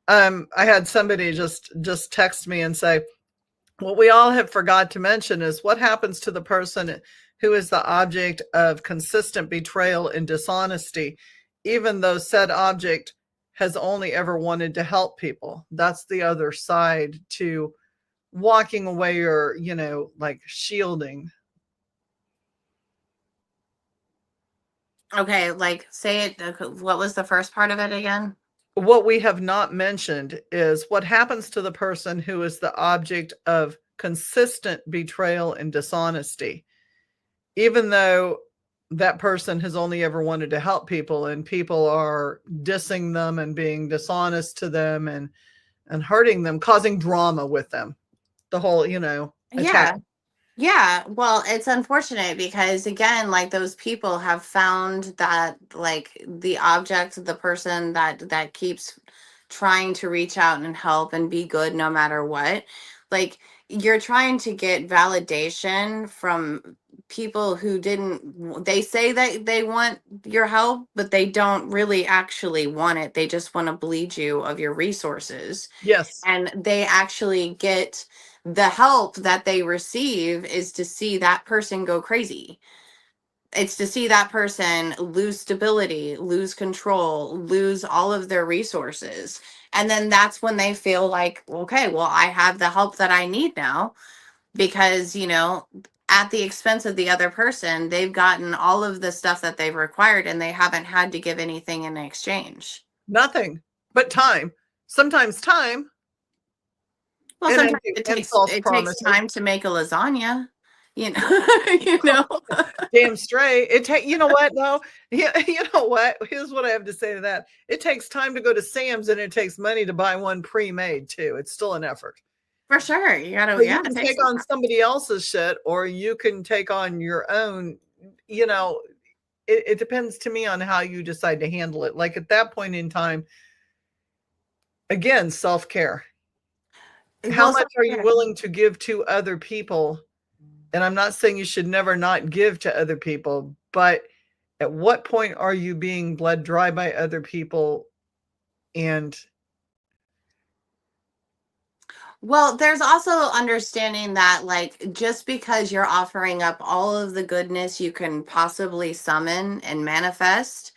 I had somebody just text me and say, what we all have forgot to mention is what happens to the person who is the object of consistent betrayal and dishonesty, even though said object has only ever wanted to help people. That's the other side to walking away, or, like shielding. Okay, like say it. What was the first part of it again? What we have not mentioned is what happens to the person who is the object of consistent betrayal and dishonesty, even though that person has only ever wanted to help people, and people are dissing them and being dishonest to them and hurting them, causing drama with them. The whole, attack. Yeah, well, it's unfortunate because again, like those people have found that like the object, the person that keeps trying to reach out and help and be good no matter what. Like you're trying to get validation from people who they say that they want your help, but they don't really actually want it. They just want to bleed you of your resources. Yes. And they actually get the help that they receive is to see that person go crazy. It's to see that person lose stability, lose control, lose all of their resources. And then that's when they feel like, okay, well, I have the help that I need now because, at the expense of the other person, they've gotten all of the stuff that they've required and they haven't had to give anything in exchange. Nothing but time. Sometimes time. Well, sometimes it takes time to make a lasagna, Damn straight. You know what? No, you know what? Here's what I have to say to that. It takes time to go to Sam's, and it takes money to buy one pre-made too. It's still an effort. For sure. You gotta, so you can take on somebody else's shit, or you can take on your own. It depends to me on how you decide to handle it. Like at that point in time, again, self-care. How much are you willing to give to other people? And I'm not saying you should never not give to other people, but at what point are you being bled dry by other people? Well, there's also understanding that like just because you're offering up all of the goodness you can possibly summon and manifest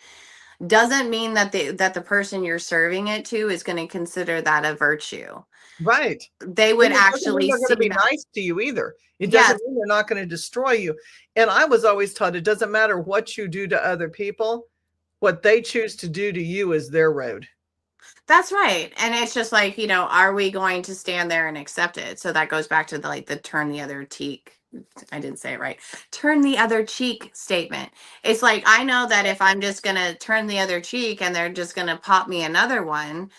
doesn't mean that the person you're serving it to is going to consider that a virtue. Right. They would actually they're going to be nice to you either. It doesn't mean they're not going to destroy you. And I was always taught it doesn't matter what you do to other people. What they choose to do to you is their road. That's right. And it's just like, are we going to stand there and accept it? So that goes back to the turn the other cheek. I didn't say it right. Turn the other cheek statement. It's like, I know that if I'm just going to turn the other cheek and they're just going to pop me another one,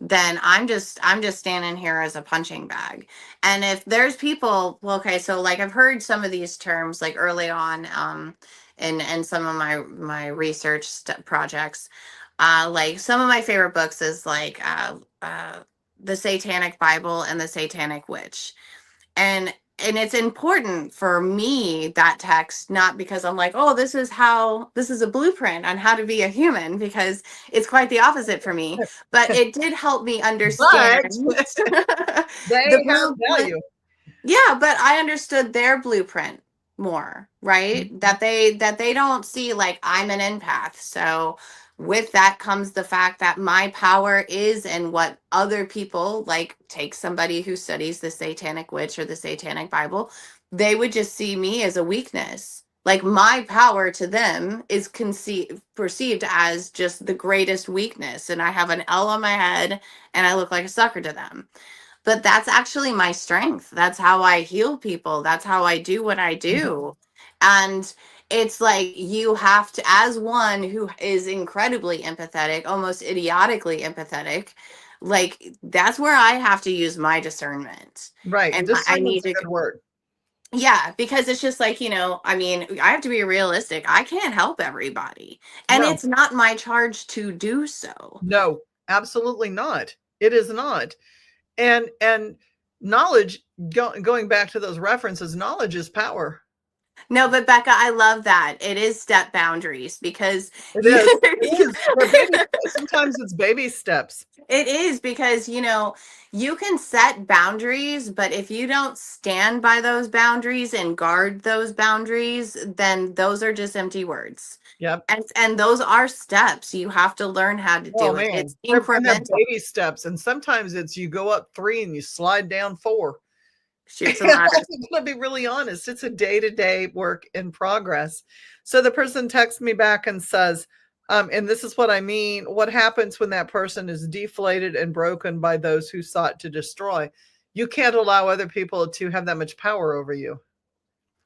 then I'm just standing here as a punching bag. And if there's people, okay, so like I've heard some of these terms like early on in some of my research projects. Like some of my favorite books is like the Satanic Bible and the Satanic Witch. And it's important for me, that text, not because I'm like, oh, this is a blueprint on how to be a human, because it's quite the opposite for me. But it did help me understand they have value. Yeah, but I understood their blueprint more, right? Mhm. That they don't see like I'm an empath. So with that comes the fact that my power is in what other people, like take somebody who studies the Satanic Witch or the Satanic Bible, they would just see me as a weakness. Like my power to them is perceived as just the greatest weakness, and I have an L on my head and I look like a sucker to them, but that's actually my strength. That's how I heal people. That's how I do what I Mhm. do. And it's like you have to, as one who is incredibly empathetic, almost idiotically empathetic, like that's where I have to use my discernment. Right. And I need Discernment's a to, good word. yeah, because it's just like, I mean, I have to be realistic. I can't help everybody. And No, it's not my charge to do so. no, absolutely not. It is not. And knowledge, going back to those references, knowledge is power. No, but Becca, I love that. It is step boundaries because It you, is. It is. They're baby steps. Sometimes it's baby steps. it is because you can set boundaries, but if you don't stand by those boundaries and guard those boundaries, then those are just empty words. Yep. And those are steps. You have to learn how to Oh do it. man, It's they're incremental. baby steps, and sometimes it's you go up 3 and you slide down 4. Shoots and I'm ladders. going to be really honest. It's a day-to-day work in progress. So the person texts me back and says, and this is what I mean. What happens when that person is deflated and broken by those who sought to destroy? You can't allow other people to have that much power over you.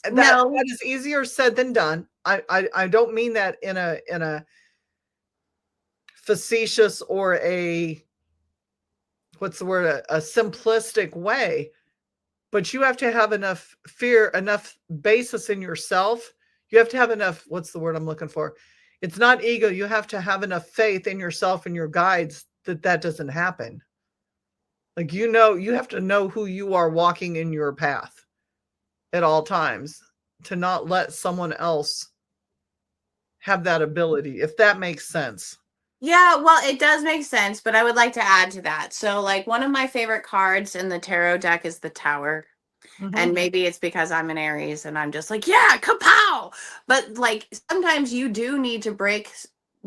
And that No. is easier said than done. I don't mean that in a facetious or a what's the word, a simplistic way, but you have to have enough fear, enough basis in yourself. You have to have enough, what's the word I'm looking for? It's not ego. You have to have enough faith in yourself and your guides that that doesn't happen. Like, you have to know who you are walking in your path at all times to not let someone else have that ability, if that makes sense. Yeah, well, it does make sense, but I would like to add to that. So, like, one of my favorite cards in the tarot deck is the Tower. Mm-hmm. And maybe it's because I'm an Aries and I'm just like, yeah, kapow. But like sometimes you do need to break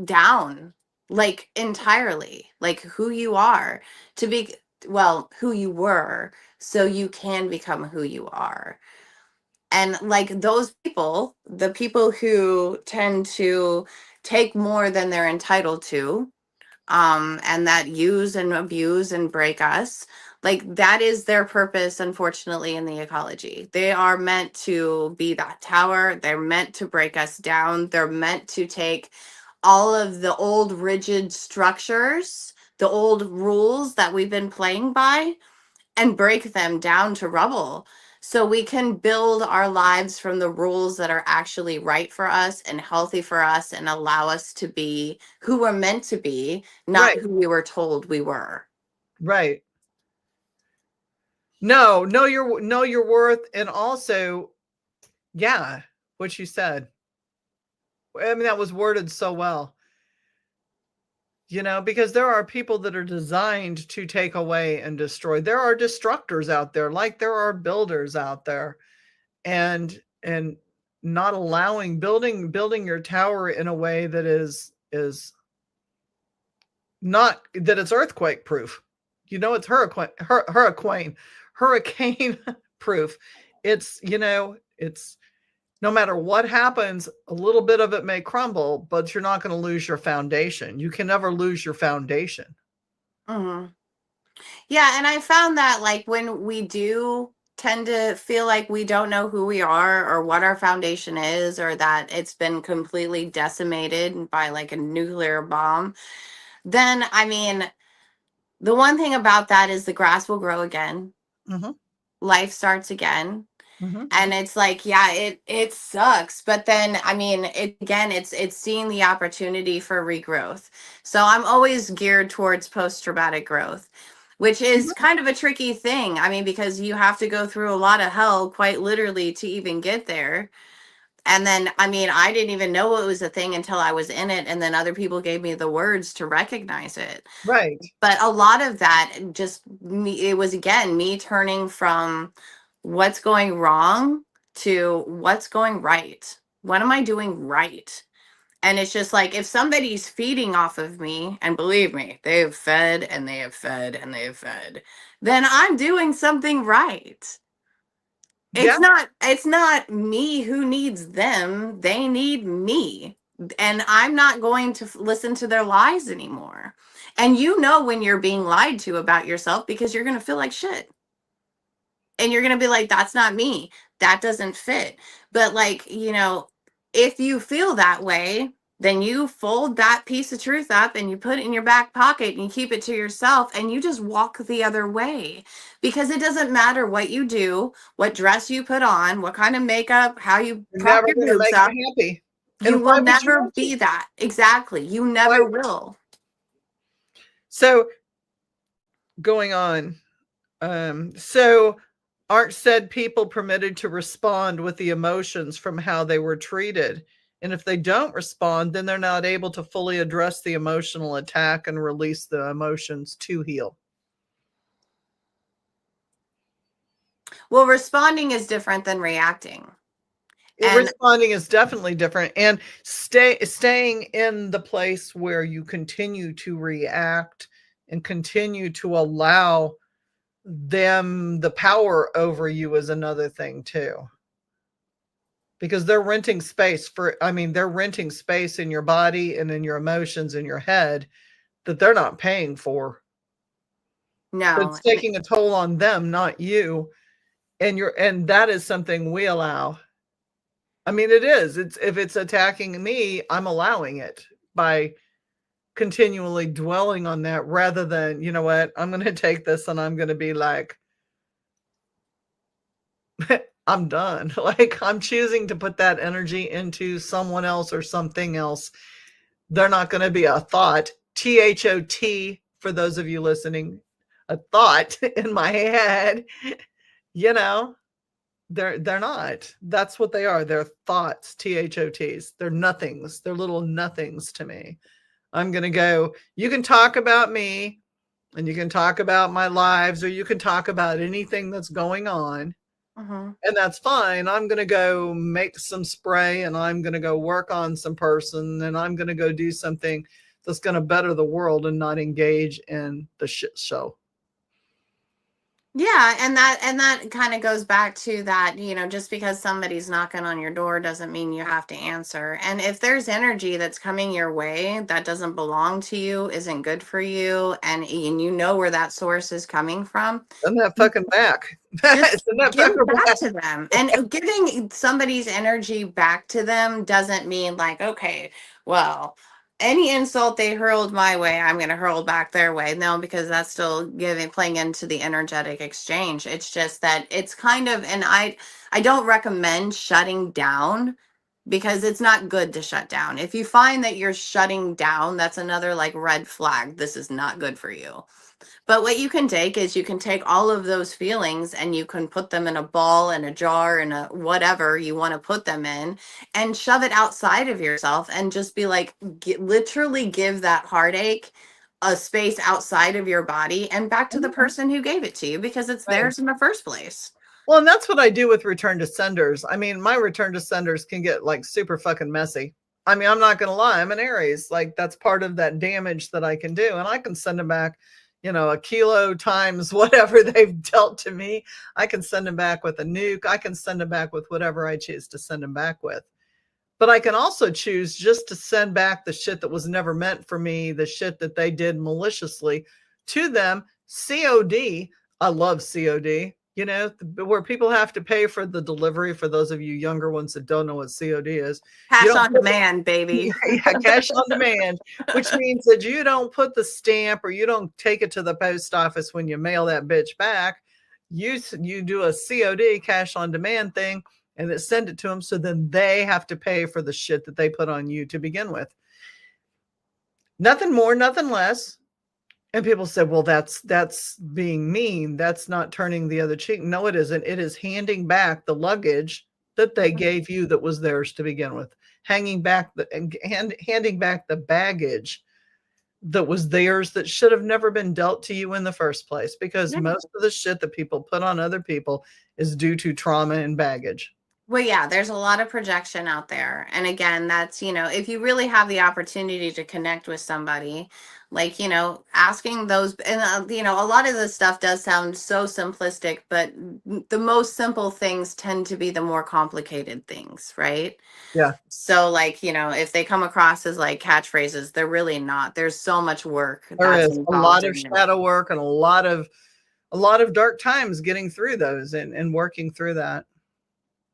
down like entirely, like who you are to be, well, who you were, so you can become who you are. And like those people, the people who tend to take more than they're entitled to, and that use and abuse and break us, like that is their purpose, unfortunately, in the ecology. They are meant to be that tower. They're meant to break us down. They're meant to take all of the old rigid structures, the old rules that we've been playing by, and break them down to rubble so we can build our lives from the rules that are actually right for us and healthy for us and allow us to be who we're meant to be, not Right, who we were told we were. right. No, know your worth, and also, yeah, what you said. I mean, that was worded so well. Because there are people that are designed to take away and destroy. There are destructors out there, like there are builders out there, and not allowing building your tower in a way that is not that it's earthquake proof. It's hurricane proof. It's no matter what happens, a little bit of it may crumble, but you're not going to lose your foundation. You can never lose your foundation. Hmm. Yeah, and I found that like when we do tend to feel like we don't know who we are or what our foundation is, or that it's been completely decimated by like a nuclear bomb, then I mean, the one thing about that is the grass will grow again, Mhm, life starts again. mhm. And it's like, yeah, it sucks, but then I mean, it's seeing the opportunity for regrowth. So I'm always geared towards post traumatic growth, which is Mhm. kind of a tricky thing. I mean, because you have to go through a lot of hell quite literally to even get there. And then, I mean, I didn't even know it was a thing until I was in it, and then other people gave me the words to recognize it. Right. But a lot of that just me, it was again me turning from what's going wrong to what's going right. What am I doing right? And it's just like, if somebody's feeding off of me, and believe me, they have fed and they have fed and they have fed, then I'm doing something right. Yeah. It's not me who needs them. They need me. And I'm not going to listen to their lies anymore. And you know when you're being lied to about yourself, because you're going to feel like shit. And you're going to be like, that's not me. That doesn't fit. But like, if you feel that way, then you fold that piece of truth up and you put it in your back pocket and you keep it to yourself and you just walk the other way. Because it doesn't matter what you do, what dress you put on, what kind of makeup, how you You're prop never your going to boobs make up. them happy. You And why will would you never want to? be that. Exactly. You never will. So going on. So aren't said people permitted to respond with the emotions from how they were treated? And if they don't respond, then they're not able to fully address the emotional attack and release the emotions to heal. Well, responding is different than reacting. Responding is definitely different. And staying in the place where you continue to react and continue to allow them the power over you is another thing too. Because they're renting space they're renting space in your body and in your emotions in your head that they're not paying for. No. It's taking a toll on them, not you. And that is something we allow. I mean, it is. If it's attacking me, I'm allowing it by continually dwelling on that rather than, you know what, I'm going to take this and I'm going to be like, I'm done. Like, I'm choosing to put that energy into someone else or something else. They're not going to be a thought, THOT, for those of you listening, a thought in my head, they're not. That's what they are. They're thoughts, THOTs. They're nothings. They're little nothings to me. I'm going to go, you can talk about me and you can talk about my lives or you can talk about anything that's going on. Mm-hmm. And that's fine. I'm going to go make some spray and I'm going to go work on some person and I'm going to go do something that's going to better the world and not engage in the shit show. Yeah, and that kind of goes back to that, just because somebody's knocking on your door doesn't mean you have to answer. And if there's energy that's coming your way that doesn't belong to you, isn't good for you, and you know where that source is coming from, Send that fucking back. just Send that give it fucker back to them. And giving somebody's energy back to them doesn't mean like, okay, well, any insult they hurled my way, I'm going to hurl back their way. No, because that's still playing into the energetic exchange. It's just that it's kind of, and I don't recommend shutting down because it's not good to shut down. If you find that you're shutting down, that's another like red flag. This is not good for you. But what you can take is you can take all of those feelings and you can put them in a ball, in a jar, in a whatever you want to put them in and shove it outside of yourself and just be like, literally give that heartache a space outside of your body and back to the person who gave it to you because it's theirs in the first place. Well, and that's what I do with return to senders. I mean, my return to senders can get like super fucking messy. I mean, I'm not going to lie. I'm an Aries. Like, that's part of that damage that I can do. And I can send them back, a kilo times whatever they've dealt to me. I can send them back with a nuke. I can send them back with whatever I choose to send them back with. But I can also choose just to send back the shit that was never meant for me, the shit that they did maliciously to them. COD. I love COD. Where people have to pay for the delivery. For those of you younger ones that don't know what COD is, Cash on demand, baby. Yeah, cash on demand, which means that you don't put the stamp or you don't take it to the post office when you mail that bitch back. You do a COD, cash on demand thing, and then send it to them. So then they have to pay for the shit that they put on you to begin with. Nothing more, nothing less. And people said, well, that's being mean. That's not turning the other cheek. No, it isn't. It is handing back the luggage that they gave you that was theirs to begin with. Handing back the baggage that was theirs that should have never been dealt to you in the first place, because Yeah. most of the shit that people put on other people is due to trauma and baggage. Well, yeah, there's a lot of projection out there. And again, that's, if you really have the opportunity to connect with somebody, like, asking those, and, a lot of this stuff does sound so simplistic, but the most simple things tend to be the more complicated things, right? Yeah. So, like, if they come across as like catchphrases, they're really not. There's so much work There that's is a lot involved of in it. shadow work and a lot of dark times getting through those and working through that.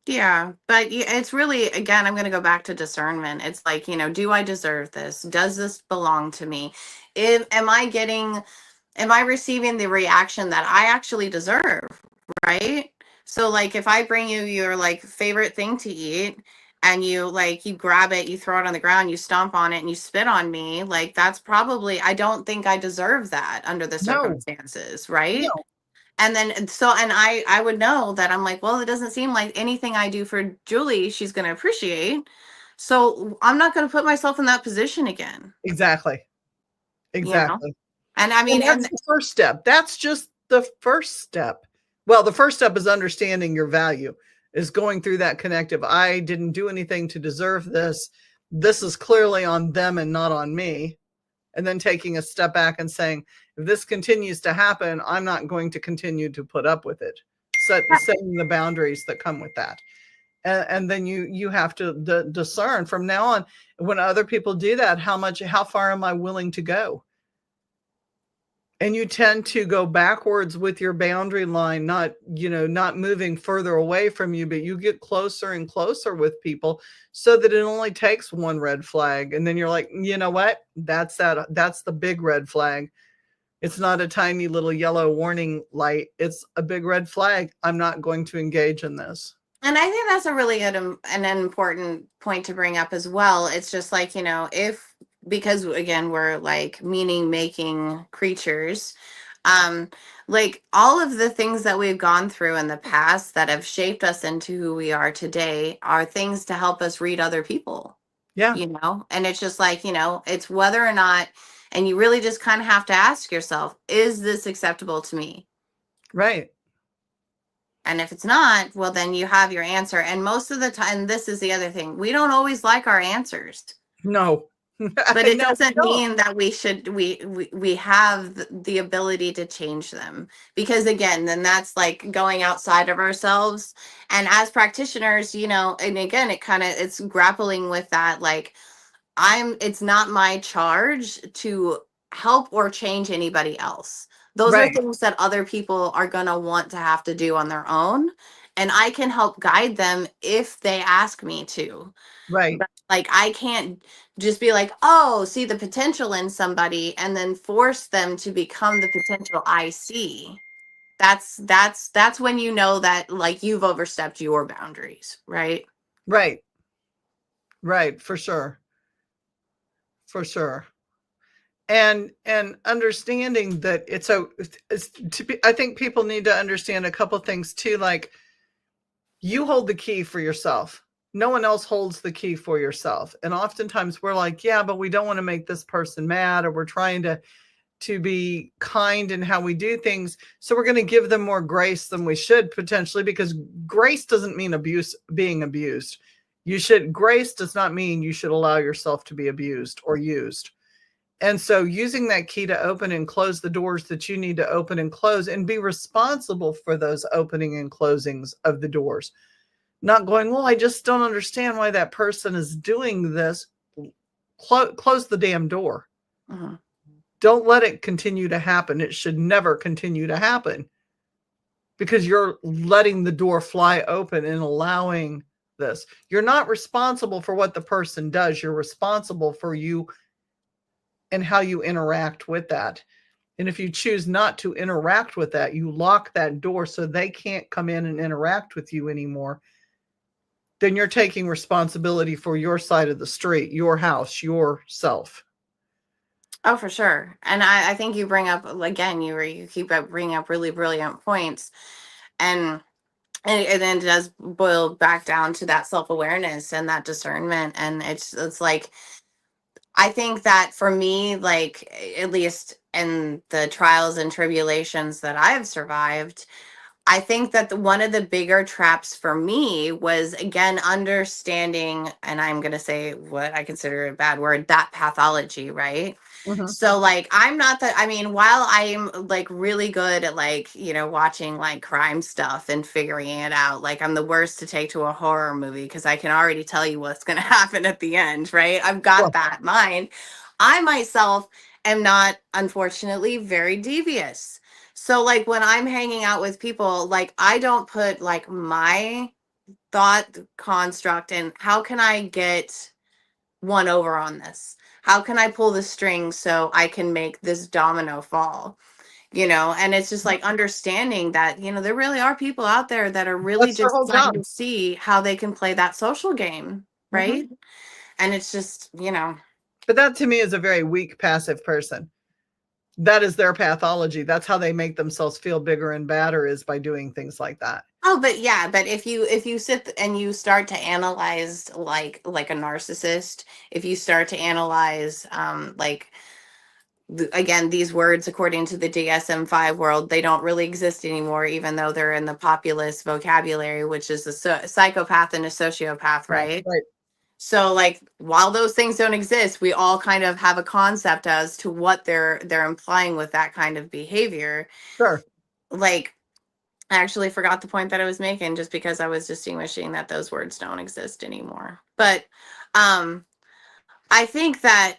Yeah, but it's really, again, I'm going to go back to discernment. It's like, do I deserve this? Does this belong to me? Am I receiving the reaction that I actually deserve? Right? So like if I bring you your like favorite thing to eat and you grab it, you throw it on the ground, you stomp on it and you spit on me, like that's probably, I don't think I deserve that under the No, circumstances, right? no, And then and I would know that I'm like, well, it doesn't seem like anything I do for Julie she's going to appreciate. So I'm not going to put myself in that position again. exactly. You know? Exactly. And I mean, And that's the first step. That's just the first step. Well, the first step is understanding your value, is going through that connective. I didn't do anything to deserve this. This is clearly on them and not on me. And then taking a step back and saying, if this continues to happen, I'm not going to continue to put up with it. Setting the boundaries that come with that. And then you have to discern from now on, when other people do that, how far am I willing to go? And you tend to go backwards with your boundary line, not moving further away from you, but you get closer and closer with people so that it only takes one red flag. And then you're like, you know what? That's the big red flag. It's not a tiny little yellow warning light. It's a big red flag. I'm not going to engage in this. and I think that's a really good and an important point to bring up as well. It's just like, because again, we're like meaning making creatures. Like all of the things that we've gone through in the past that have shaped us into who we are today are things to help us read other people. Yeah. And it's just like, it's whether or not, and you really just kind of have to ask yourself, is this acceptable to me? Right. And if it's not, well, then you have your answer. And most of the time, this is the other thing, we don't always like our answers. No. But it No, doesn't mean that we have the ability to change them, because again, then that's like going outside of ourselves. And as practitioners, and again, it's grappling with that, like it's not my charge to help or change anybody else. Those are right. things that other people are going to want to have to do on their own. And I can help guide them if they ask me to. Right. But like, I can't just be like, oh, see the potential in somebody and then force them to become the potential I see. That's when you know that like you've overstepped your boundaries, right? Right. Right. For sure. For sure. And understanding that I think people need to understand a couple things too. Like, you hold the key for yourself. No one else holds the key for yourself. And oftentimes we're like, yeah, but we don't want to make this person mad, or we're trying to be kind in how we do things. So we're going to give them more grace than we should potentially, because grace doesn't mean being abused. Grace does not mean you should allow yourself to be abused or used. And so using that key to open and close the doors that you need to open and close, and be responsible for those opening and closings of the doors. Not going, well, I just don't understand why that person is doing this. Close the damn door. Mm-hmm. Don't let it continue to happen. It should never continue to happen, because you're letting the door fly open and allowing this. You're not responsible for what the person does. You're responsible for you and how you interact with that. And if you choose not to interact with that, you lock that door so they can't come in and interact with you anymore. Then you're taking responsibility for your side of the street, your house, yourself. Oh, for sure. And I think you bring up, again, you keep bringing up really brilliant points. And then it does boil back down to that self-awareness and that discernment. And it's like, I think that for me, like, at least in the trials and tribulations that I've survived, I think that one of the bigger traps for me was, again, understanding, and I'm going to say what I consider a bad word, that pathology, right? Mhm. So, like, I'm not that, I mean, while I'm like really good at, like, you know, watching like crime stuff and figuring it out, like, I'm the worst to take to a horror movie because I can already tell you what's going to happen at the end, right? I've got Sure. that in mind. I myself am not, unfortunately, very devious. So, like, when I'm hanging out with people, like, I don't put like my thought construct in how can I get one over on this? How can I pull the string so I can make this domino fall? You know, and it's just like understanding that, you know, there really are people out there that are really That's their just whole trying job. to see how they can play that social game, Mhm. right? And it's just, you know, But that to me is a very weak, passive person. That is their pathology. That's how they make themselves feel bigger and badder, is by doing things like that. oh, but yeah, but if you sit and you start to analyze like a narcissist, if you start to analyze like again, these words according to the DSM-5 world, they don't really exist anymore, even though they're in the populist vocabulary, which is a psychopath and a sociopath, Right. right? Right. So, like, while those things don't exist, we all kind of have a concept as to what they're implying with that kind of behavior. Sure. Like, I actually forgot the point that I was making just because I was distinguishing that those words don't exist anymore. But um I think that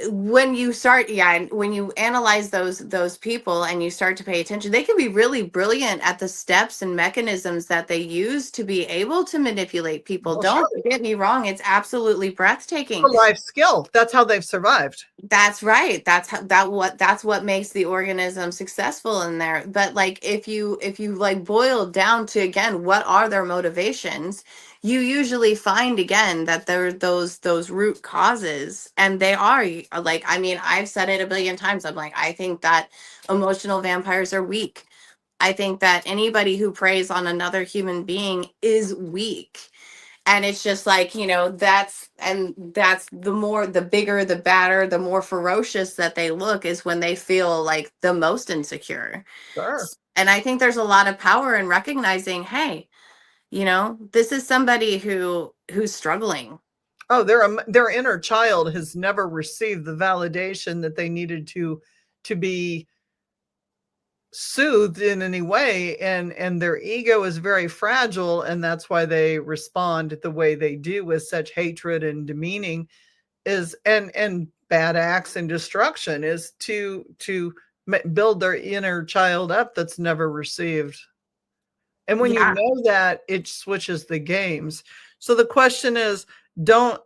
when you start, yeah, and when you analyze those people and you start to pay attention, they can be really brilliant at the steps and mechanisms that they use to be able to manipulate people. Well, sure. Don't get me wrong, it's absolutely breathtaking. A life skill. That's how they've survived. That's right. That's what makes the organism successful in there. But like if you like boil down to, again, what are their motivations, you usually find again that there are those root causes, and they are like, I mean, I've said it a billion times. I'm like, I think that emotional vampires are weak. I think that anybody who preys on another human being is weak. And it's just like, you know, that's the bigger, the badder, the more ferocious that they look is when they feel like the most insecure. Sure. And I think there's a lot of power in recognizing, hey, you know, this is somebody who's struggling. Oh, their inner child has never received the validation that they needed to be soothed in any way, and their ego is very fragile, and that's why they respond the way they do with such hatred and demeaning, is and bad acts and destruction, is to build their inner child up that's never received. And when you Yeah. know that, it switches the games. So the question is, don't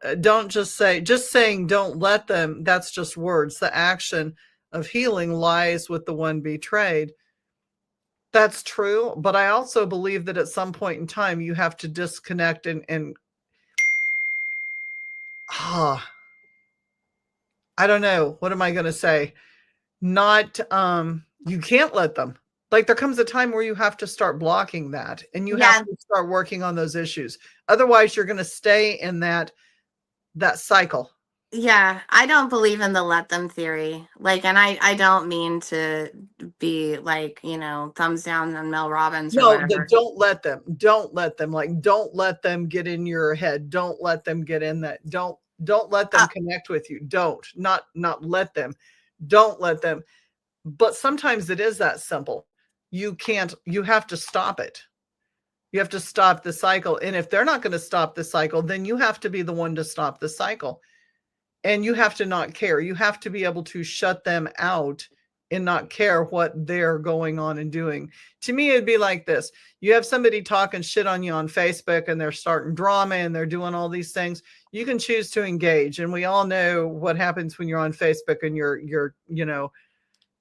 just saying don't let them, that's just words. The action of healing lies with the one betrayed. That's true, but I also believe that at some point in time you have to disconnect and I don't know, what am I going to say? Not you can't let them. Like, there comes a time where you have to start blocking that, and you have Yeah. to start working on those issues. Otherwise, you're going to stay in that cycle. Yeah, I don't believe in the let them theory. Like, and I don't mean to be like, you know, thumbs down on Mel Robbins or No, whatever. don't let them. Don't let them. Like, don't let them get in your head. Don't let them get in that. Don't let them connect with you. Don't. Not let them. Don't let them. But sometimes it is that simple. You have to stop it. You have to stop the cycle. And if they're not going to stop the cycle, then you have to be the one to stop the cycle. And you have to not care. You have to be able to shut them out and not care what they're going on and doing. To me, it'd be like this. You have somebody talking shit on you on Facebook, and they're starting drama and they're doing all these things. You can choose to engage. And we all know what happens when you're on Facebook and you're you know,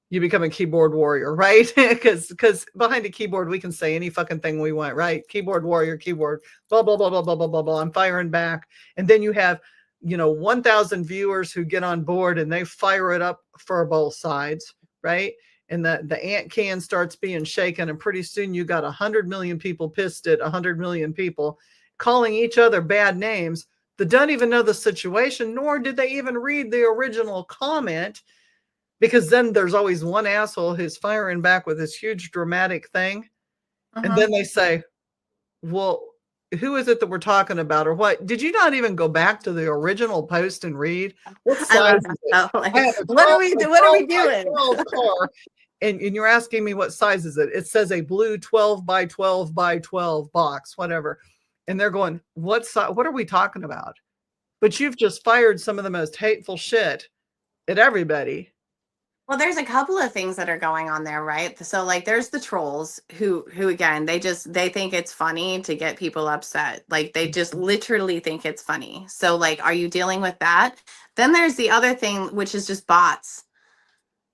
you become a keyboard warrior, right? Because behind a keyboard, we can say any fucking thing we want, right? Keyboard warrior, keyboard, blah, blah, blah, blah, blah, blah, blah, blah. I'm firing back. And then you have, you know, 1,000 viewers who get on board and they fire it up for both sides, right? And the ant can starts being shaken. And pretty soon you got 100 million people pissed at 100 million people calling each other bad names that don't even know the situation, nor did they even read the original comment, because then there's always one asshole who's firing back with this huge dramatic thing. And then they say, well, who is it that we're talking about, or what? Did you not even go back to the original post and read? What size is it? Like, I have a what are 12 we by what are we 12 by doing? 12 car, and you're asking me what size is it? It says a blue 12 by 12 by 12 box, whatever. And they're going, what are we talking about? But you've just fired some of the most hateful shit at everybody. Well, there's a couple of things that are going on there, right? So like there's the trolls who again, they think it's funny to get people upset. Like they just literally think it's funny. So like, are you dealing with that? Then there's the other thing, which is just bots.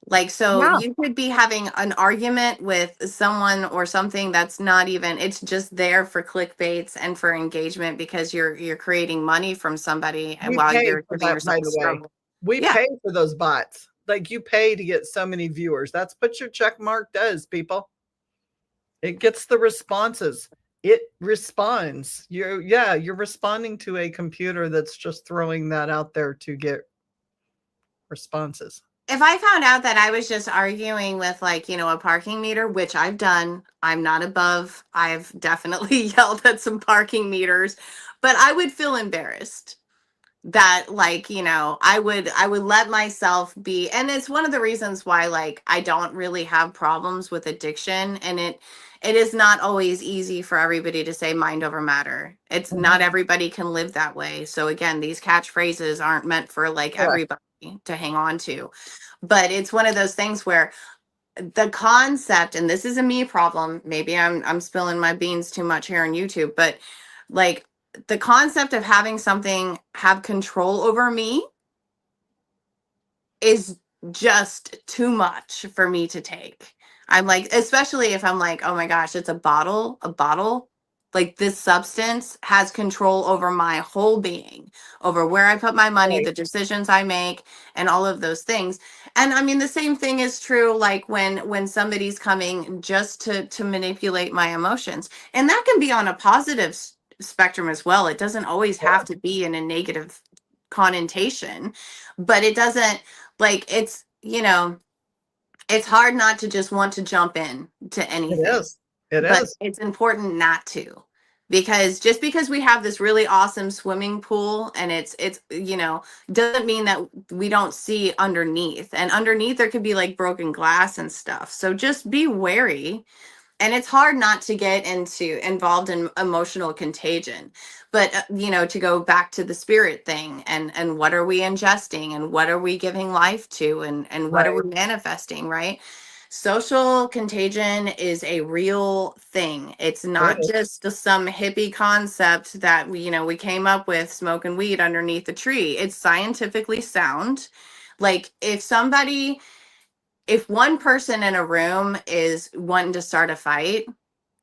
Like, so Yeah. you could be having an argument with someone or something that's not even, it's just there for clickbaits and for engagement because you're creating money from somebody We while pay you're for giving that, by yourself the way. struggle. We Yeah. pay for those bots. Like you pay to get so many viewers. That's what your check mark does, people. It gets the responses. It responds. You're responding to a computer that's just throwing that out there to get responses. If I found out that I was just arguing with like, a parking meter, which I've done, I'm not above, I've definitely yelled at some parking meters, but I would feel embarrassed that like, I would let myself be, and it's one of the reasons why like I don't really have problems with addiction, and it is not always easy for everybody to say mind over matter. It's not everybody can live that way. So again, these catchphrases aren't meant for like everybody to hang on to. But it's one of those things where the concept, and this is a me problem, maybe I'm spilling my beans too much here on YouTube, but like the concept of having something have control over me is just too much for me to take. I'm like, especially if I'm like, oh my gosh, it's a bottle. Like this substance has control over my whole being, over where I put my money, Right. the decisions I make, and all of those things. And I mean, the same thing is true like when somebody's coming just to manipulate my emotions. And that can be on a positive spectrum as well. It doesn't always have to be in a negative connotation, but it doesn't, like, it's hard not to just want to jump in to anything. It is. It But is. it's important not to, because just because we have this really awesome swimming pool and it's doesn't mean that we don't see underneath, and underneath there could be like broken glass and stuff. So just be wary. And it's hard not to get involved in emotional contagion, but to go back to the spirit thing, and what are we ingesting, and what are we giving life to, and what are we manifesting, right? Social contagion is a real thing. It's not just some hippie concept that we came up with smoking weed underneath the tree. It's scientifically sound. Like if one person in a room is wanting to start a fight,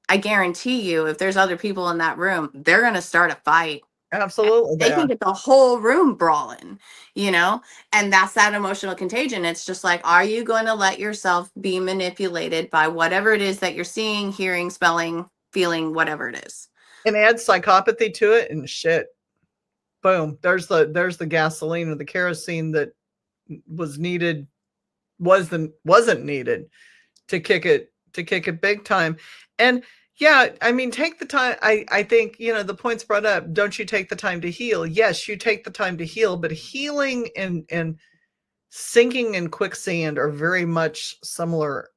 I guarantee you, if there's other people in that room, they're going to start a fight. Absolutely. They can get the whole room brawling, and that's that emotional contagion. It's just like, are you going to let yourself be manipulated by whatever it is that you're seeing, hearing, smelling, feeling, whatever it is? And add psychopathy to it, and shit. Boom. There's the gasoline or the kerosene that wasn't needed to kick it big time. And yeah, I mean, take the time. I think, the points brought up, don't you take the time to heal? Yes, you take the time to heal, but healing and sinking in quicksand are very much similar.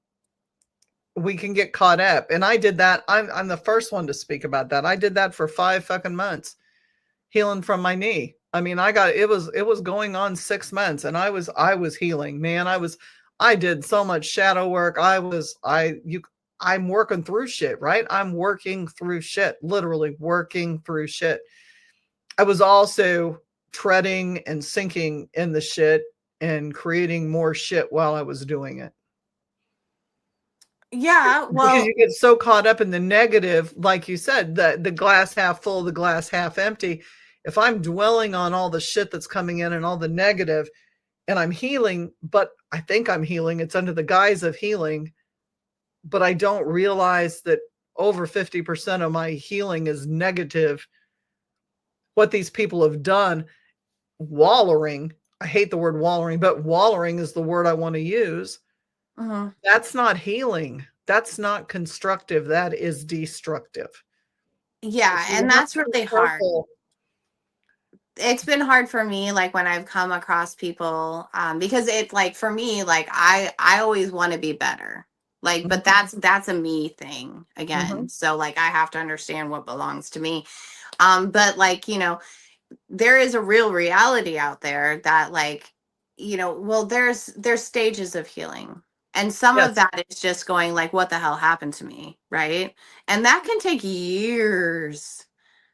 We can get caught up. And I did that. I'm the first one to speak about that. I did that for 5 fucking months, healing from my knee. I mean, it was going on 6 months, and I was healing, man. I did so much shadow work. I'm working through shit, right? I'm working through shit, literally working through shit. I was also treading and sinking in the shit and creating more shit while I was doing it. Yeah, well, because you get so caught up in the negative, like you said, the glass half full, the glass half empty. If I'm dwelling on all the shit that's coming in and all the negative, and I'm healing, but I think I'm healing, it's under the guise of healing, but I don't realize that over 50% of my healing is negative. what these people have done, wallowing. I hate the word wallowing, but wallowing is the word I want to use. That's not healing. That's not constructive. That is destructive. Yeah, and that's really hard. It's been hard for me, like when I've come across people, because it's like for me, like I always want to be better. Like, but that's a me thing again. So like I have to understand what belongs to me. But like, you know, there is a real reality out there that like, you know, well, there's stages of healing. And some of that is just going like, what the hell happened to me? Right. And that can take years.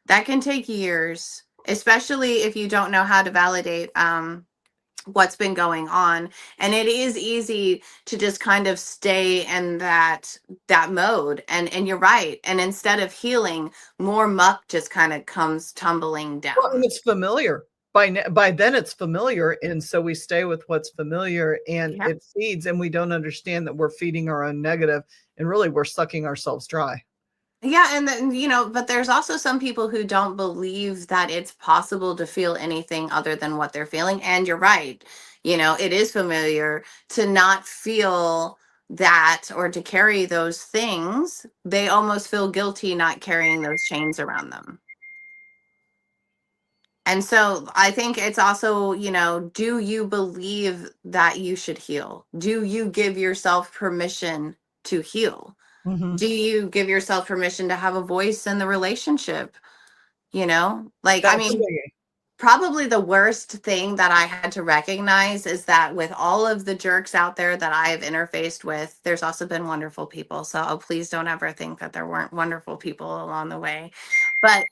That can take years, especially if you don't know how to validate what's been going on. And it is easy to just kind of stay in that mode. And you're right. And instead of healing, more muck just kind of comes tumbling down. Well, and it's familiar. By then it's familiar, and so we stay with what's familiar, and it feeds, and we don't understand that we're feeding our own negative, and really we're sucking ourselves dry. Yeah, and then, you know, but there's also some people who don't believe that it's possible to feel anything other than what they're feeling. And you're right. You know, it is familiar to not feel that or to carry those things. They almost feel guilty not carrying those chains around them. And so I think it's also, you know, do you believe that you should heal? Do you give yourself permission to heal? Do you give yourself permission to have a voice in the relationship? You know, like, I mean, probably the worst thing that I had to recognize is that with all of the jerks out there that I have interfaced with, there's also been wonderful people. So please don't ever think that there weren't wonderful people along the way. But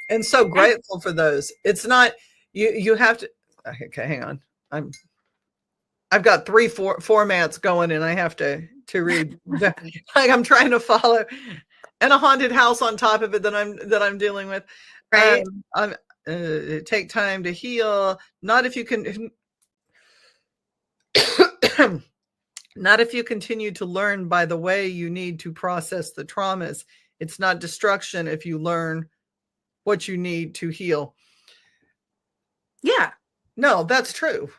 and so grateful for those. It's not you have to. Okay, hang on. I've got 3 formats going, and I have to read. Like I'm trying to follow, and a haunted house on top of it that I'm dealing with. Right. Take time to heal. Not if you can. Not if you continue to learn by the way you need to process the traumas. It's not destruction if you learn what you need to heal. Yeah. No, that's true.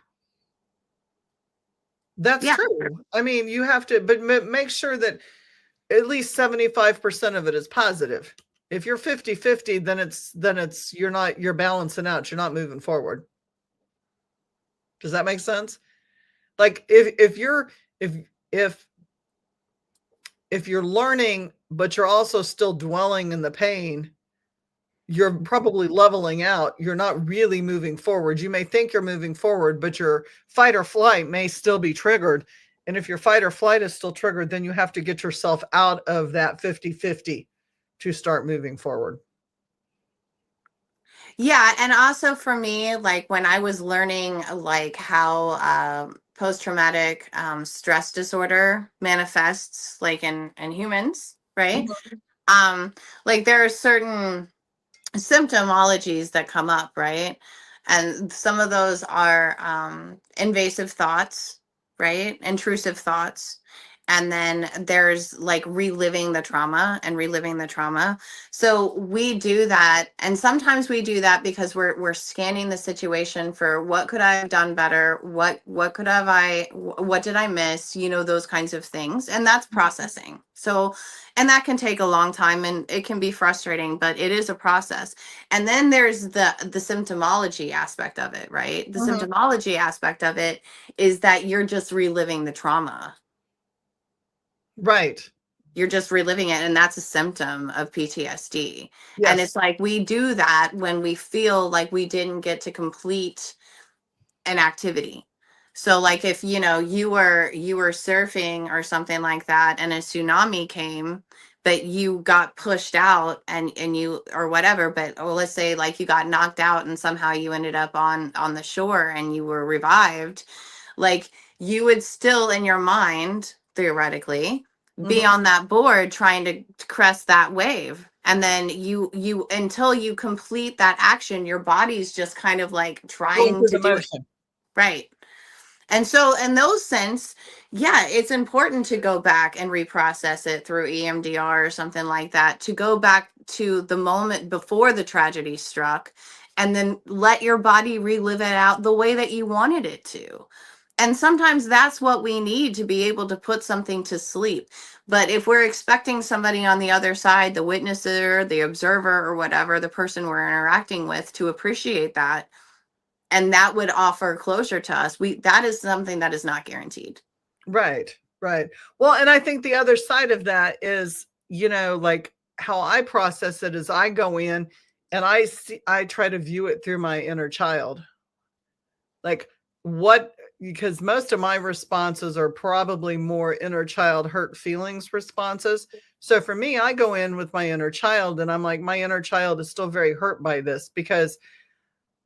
That's true. I mean, you have to, but make sure that at least 75% of it is positive. If you're 50-50, then it's you're balancing out. You're not moving forward. Does that make sense? Like if you're learning, but you're also still dwelling in the pain, you're probably leveling out. You're not really moving forward. You may think you're moving forward, but your fight or flight may still be triggered. And if your fight or flight is still triggered, then you have to get yourself out of that 50-50 to start moving forward. Yeah. And also for me, like when I was learning like how post-traumatic stress disorder manifests like in humans, right? Like there are certain symptomologies that come up, right? And some of those are invasive thoughts, right? Intrusive thoughts. And then there's like reliving the trauma and reliving the trauma. So we do that. And sometimes we do that because we're scanning the situation for what could I have done better? What did I miss? You know, those kinds of things. And that's processing. So, and that can take a long time and it can be frustrating, but it is a process. And then there's the symptomology aspect of it, right? The symptomology aspect of it is that you're just reliving the trauma. Right. You're just reliving it. And that's a symptom of PTSD. Yes. And it's like we do that when we feel like we didn't get to complete an activity. So like if you know you were surfing or something like that and a tsunami came, but you got pushed out and you or whatever, but or let's say like you got knocked out and somehow you ended up on the shore and you were revived, like you would still in your mind theoretically be on that board trying to crest that wave. And then you until you complete that action, your body's just kind of like trying to do it. Right. And so in those sense, yeah, it's important to go back and reprocess it through EMDR or something like that, to go back to the moment before the tragedy struck and then let your body relive it out the way that you wanted it to. And sometimes that's what we need to be able to put something to sleep. But if we're expecting somebody on the other side, the witnesser, the observer, or whatever, the person we're interacting with, to appreciate that, and that would offer closure to us, that is something that is not guaranteed. Right. Well, and I think the other side of that is, like how I process it is I go in and I try to view it through my inner child. Like because most of my responses are probably more inner child hurt feelings responses. So for me, I go in with my inner child and I'm like, my inner child is still very hurt by this because,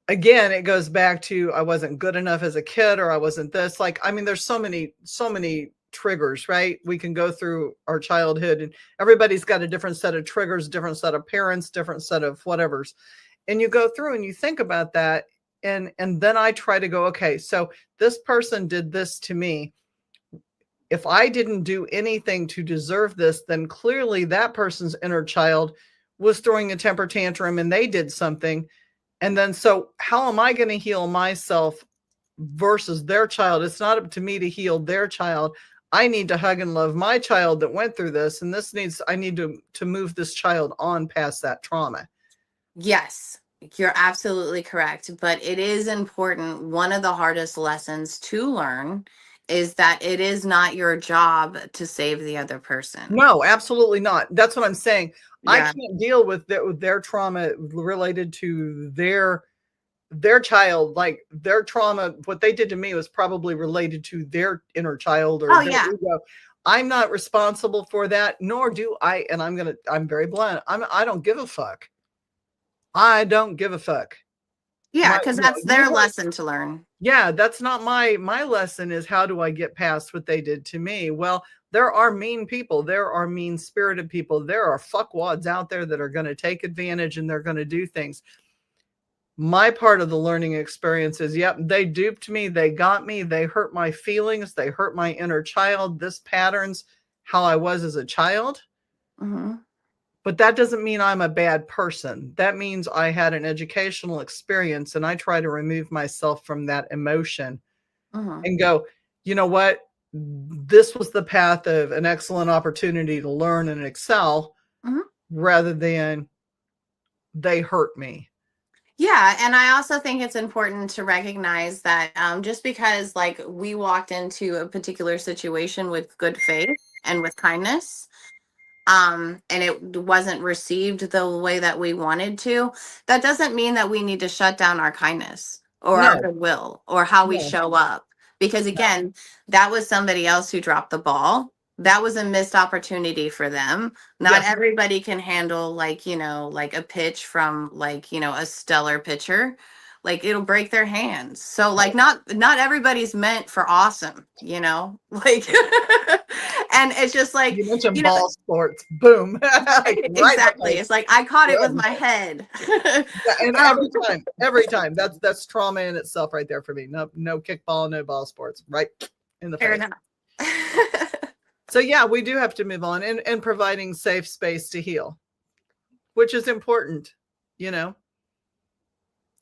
again, it goes back to I wasn't good enough as a kid, or I wasn't this. Like, I mean, there's so many triggers, right? We can go through our childhood and everybody's got a different set of triggers, different set of parents, different set of whatevers. And you go through and you think about that. And then I try to go, okay, so this person did this to me. If I didn't do anything to deserve this, then clearly that person's inner child was throwing a temper tantrum and they did something. And then, so how am I going to heal myself versus their child? It's not up to me to heal their child. I need to hug and love my child that went through this. And I need to move this child on past that trauma. Yes, you're absolutely correct. But it is important. One of the hardest lessons to learn is that it is not your job to save the other person. No, absolutely not. That's what I'm saying. Yeah. I can't deal with their trauma related to their child. Like their trauma, what they did to me was probably related to their inner child or their ego. I'm not responsible for that, nor do I. And I'm very blunt. I don't give a fuck. I don't give a fuck. Yeah, because that's their lesson to learn. Yeah, that's not my lesson. Is how do I get past what they did to me? Well, there are mean people. There are mean-spirited people. There are fuckwads out there that are going to take advantage and they're going to do things. My part of the learning experience is, yep, they duped me. They got me. They hurt my feelings. They hurt my inner child. This patterns how I was as a child. Mm-hmm. But that doesn't mean I'm a bad person. That means I had an educational experience and I try to remove myself from that emotion and go, you know what? This was the path of an excellent opportunity to learn and excel rather than they hurt me. Yeah. And I also think it's important to recognize that just because like we walked into a particular situation with good faith and with kindness, and it wasn't received the way that we wanted to, that doesn't mean that we need to shut down our kindness or our goodwill or how we show up. Because again, that was somebody else who dropped the ball. That was a missed opportunity for them. Not everybody can handle like a pitch from a stellar pitcher. Like it'll break their hands. So like not everybody's meant for awesome, like and it's just like you mentioned ball sports, boom. Like, exactly. It's like I caught it with my head. And every time that's trauma in itself right there for me. No kickball, no ball sports, right in the face. So yeah, we do have to move on and providing safe space to heal, which is important, Yeah,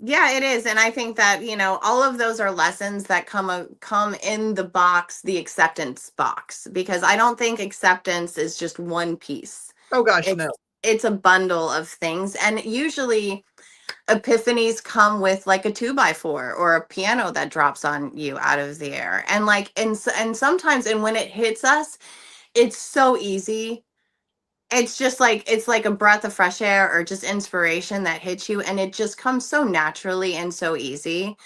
it is. And I think that, all of those are lessons that come in the box, the acceptance box, because I don't think acceptance is just one piece. Oh gosh, no. It's a bundle of things. And usually epiphanies come with like a 2x4 or a piano that drops on you out of the air. And and sometimes, and when it hits us, it's so easy. It's like a breath of fresh air or just inspiration that hits you, and it just comes so naturally and so easy.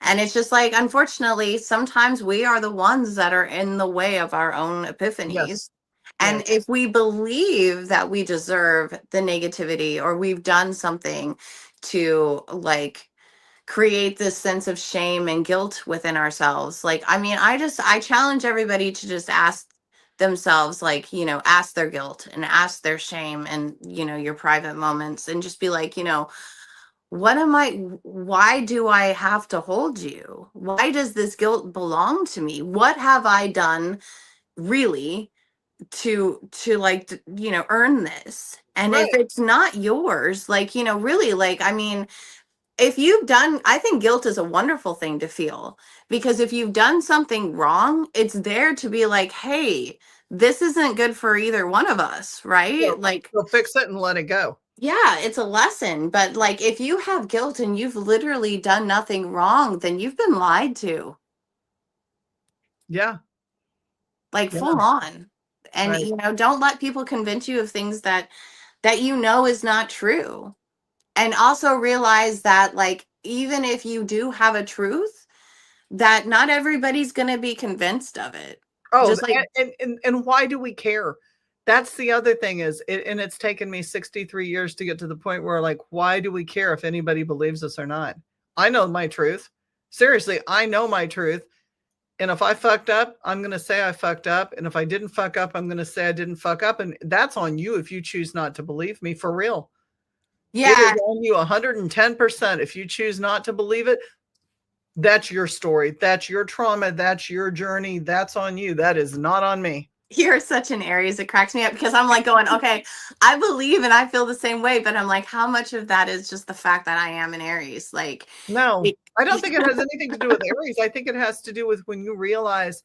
And it's just like, unfortunately, sometimes we are the ones that are in the way of our own epiphanies. And if we believe that we deserve the negativity or we've done something to like create this sense of shame and guilt within ourselves, I challenge everybody to just ask themselves, ask their guilt and ask their shame and, your private moments, and just be like, why do I have to hold you? Why does this guilt belong to me? What have I done really to like, earn this? And Right. if it's not yours, like, really, like, I mean, if you've done, I think guilt is a wonderful thing to feel, because if you've done something wrong, it's there to be like, hey, this isn't good for either one of us, right? Like, So fix it and let it go. yeah, it's a lesson. But like, if you have guilt and you've literally done nothing wrong, then you've been lied to, Yeah. like Yeah. full on. And Right. don't let people convince you of things that is not true. And also realize that, like, even if you do have a truth, that not everybody's going to be convinced of it. Oh, Just like, and why do we care? That's the other thing is, and it's taken me 63 years to get to the point where, like, why do we care if anybody believes us or not? I know my truth. Seriously, I know my truth. And if I fucked up, I'm going to say I fucked up. And if I didn't fuck up, I'm going to say I didn't fuck up. And that's on you if you choose not to believe me, for real. It yeah, is on you 110%. If you choose not to believe it, that's your story. That's your trauma. That's your journey. That's on you. That is not on me. you're such an Aries. It cracks me up because I'm like going, okay, I believe and I feel the same way, but I'm like, how much of that is just the fact that I am an Aries? Like, No, it- I don't think it has anything to do with Aries. I think it has to do with when you realize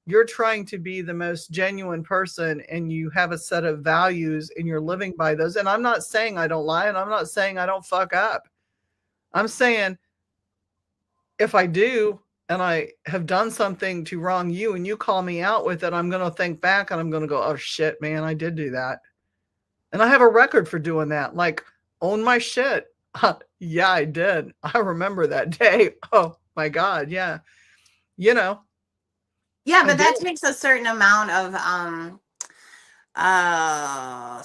you're trying to be the most genuine person and you have a set of values and you're living by those. And I'm not saying I don't lie, and I'm not saying I don't fuck up. I'm saying if I do and I have done something to wrong you and you call me out with it, I'm going to think back and I'm going to go, oh shit, man, I did do that. And I have a record for doing that. Like, own my shit. Yeah, I did. I remember that day. Oh my God. Yeah. You know, yeah, I but did. that takes a certain amount of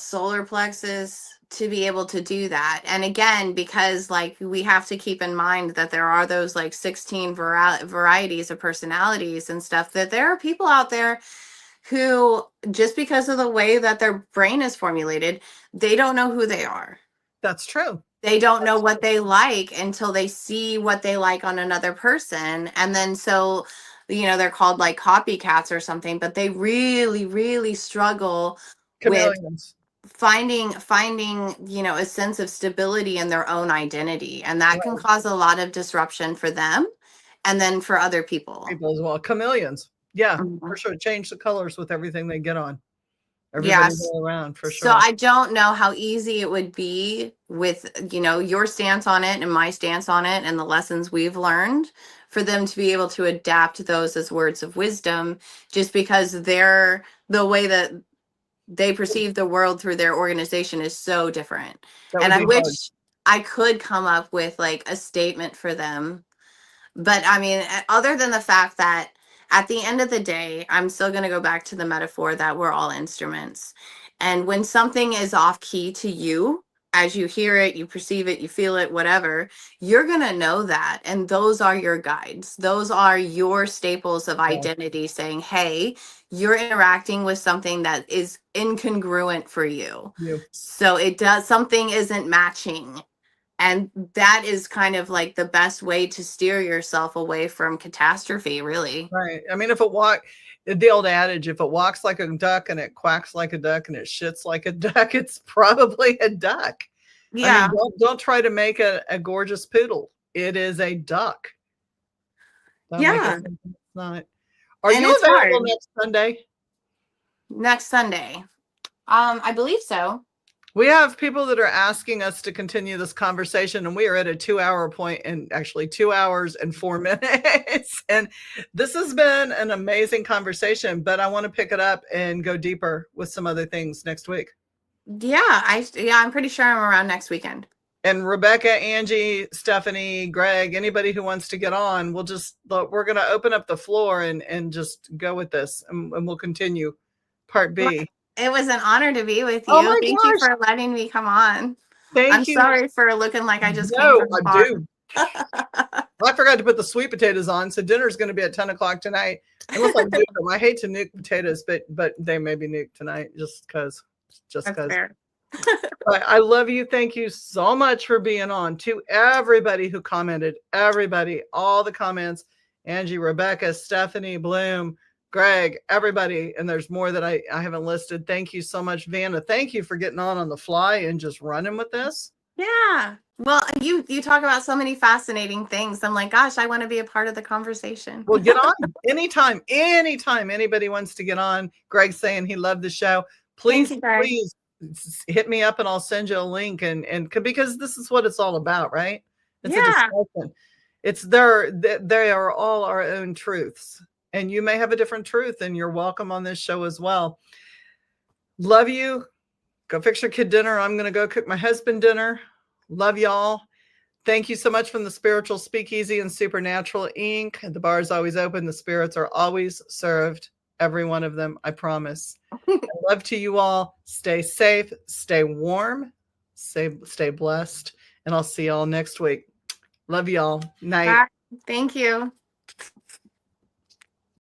solar plexus to be able to do that. And again, because like we have to keep in mind that there are those like 16 varieties of personalities and stuff, that there are people out there who, just because of the way that their brain is formulated, they don't know who they are. That's true. They don't know what they like until they see what they like on another person. And then so, they're called like copycats or something, but they really, really struggle with Chameleons. finding a sense of stability in their own identity, and that can Right. cause a lot of disruption for them and then for other people. People as well. Chameleons. Yeah, for Mhm. sure. Change the colors with everything they get on. Everybody Yes. go around for So sure. I don't know how easy it would be with, your stance on it and my stance on it and the lessons we've learned, for them to be able to adapt those as words of wisdom, just because the way that they perceive the world through their organization is so different. That And would I be hard. wish I could come up with like a statement for them. But I mean, other than the fact that at the end of the day, I'm still going to go back to the metaphor that we're all instruments. And when something is off key to you, as you hear it, you perceive it, you feel it, whatever, you're going to know that. And those are your guides. Those are your staples of Yeah. identity saying, hey, you're interacting with something that is incongruent for you. You. So something isn't matching, and that is kind of like the best way to steer yourself away from catastrophe, really. Right. I mean, the old adage, if it walks like a duck and it quacks like a duck and it shits like a duck, it's probably a duck. I mean, Yeah. don't try to make a gorgeous poodle. It is a duck. Don't make it Yeah. something it's not. Are And you it's available hard. next Sunday? Next Sunday. I believe so. We have people that are asking us to continue this conversation, and we are at a 2-hour point, and actually 2 hours and 4 minutes. And this has been an amazing conversation, but I want to pick it up and go deeper with some other things next week. Yeah, I'm pretty sure I'm around next weekend. And Rebecca, Angie, Stephanie, Greg, anybody who wants to get on, we're going to open up the floor and just go with this, and we'll continue part B. It was an honor to be with Oh you. my Thank you gosh. for letting me come on. I'm Thank you. sorry for looking like I just came No, from the I farm. do. I forgot to put the sweet potatoes on, so dinner's going to be at 10 o'clock tonight. Unless I nuke them. I hate to nuke potatoes, but they may be nuked tonight just because. That's fair. I love you. Thank you so much for being on. To everybody who commented, everybody, all the comments, Angie, Rebecca, Stephanie, Bloom, Greg, everybody, and there's more that I haven't listed. Thank you so much, Vanna. Thank you for getting on the fly and just running with this. Yeah. Well, you talk about so many fascinating things. I'm like, gosh, I want to be a part of the conversation. Well, get on anytime anybody wants to get on. Greg's saying he loved the show. Please, Thank you, Greg. please hit me up and I'll send you a link. And because this is what it's all about, right? It's a discussion. It's they are all our own truths. And you may have a different truth, and you're welcome on this show as well. Love you. Go fix your kid dinner. I'm going to go cook my husband dinner. Love y'all. Thank you so much from the Spiritual Speakeasy and Supernatural Inc. The bar is always open. The spirits are always served. Every one of them, I promise. Love to you all. Stay safe. Stay warm. Stay blessed. And I'll see y'all next week. Love y'all. Night. Thank you.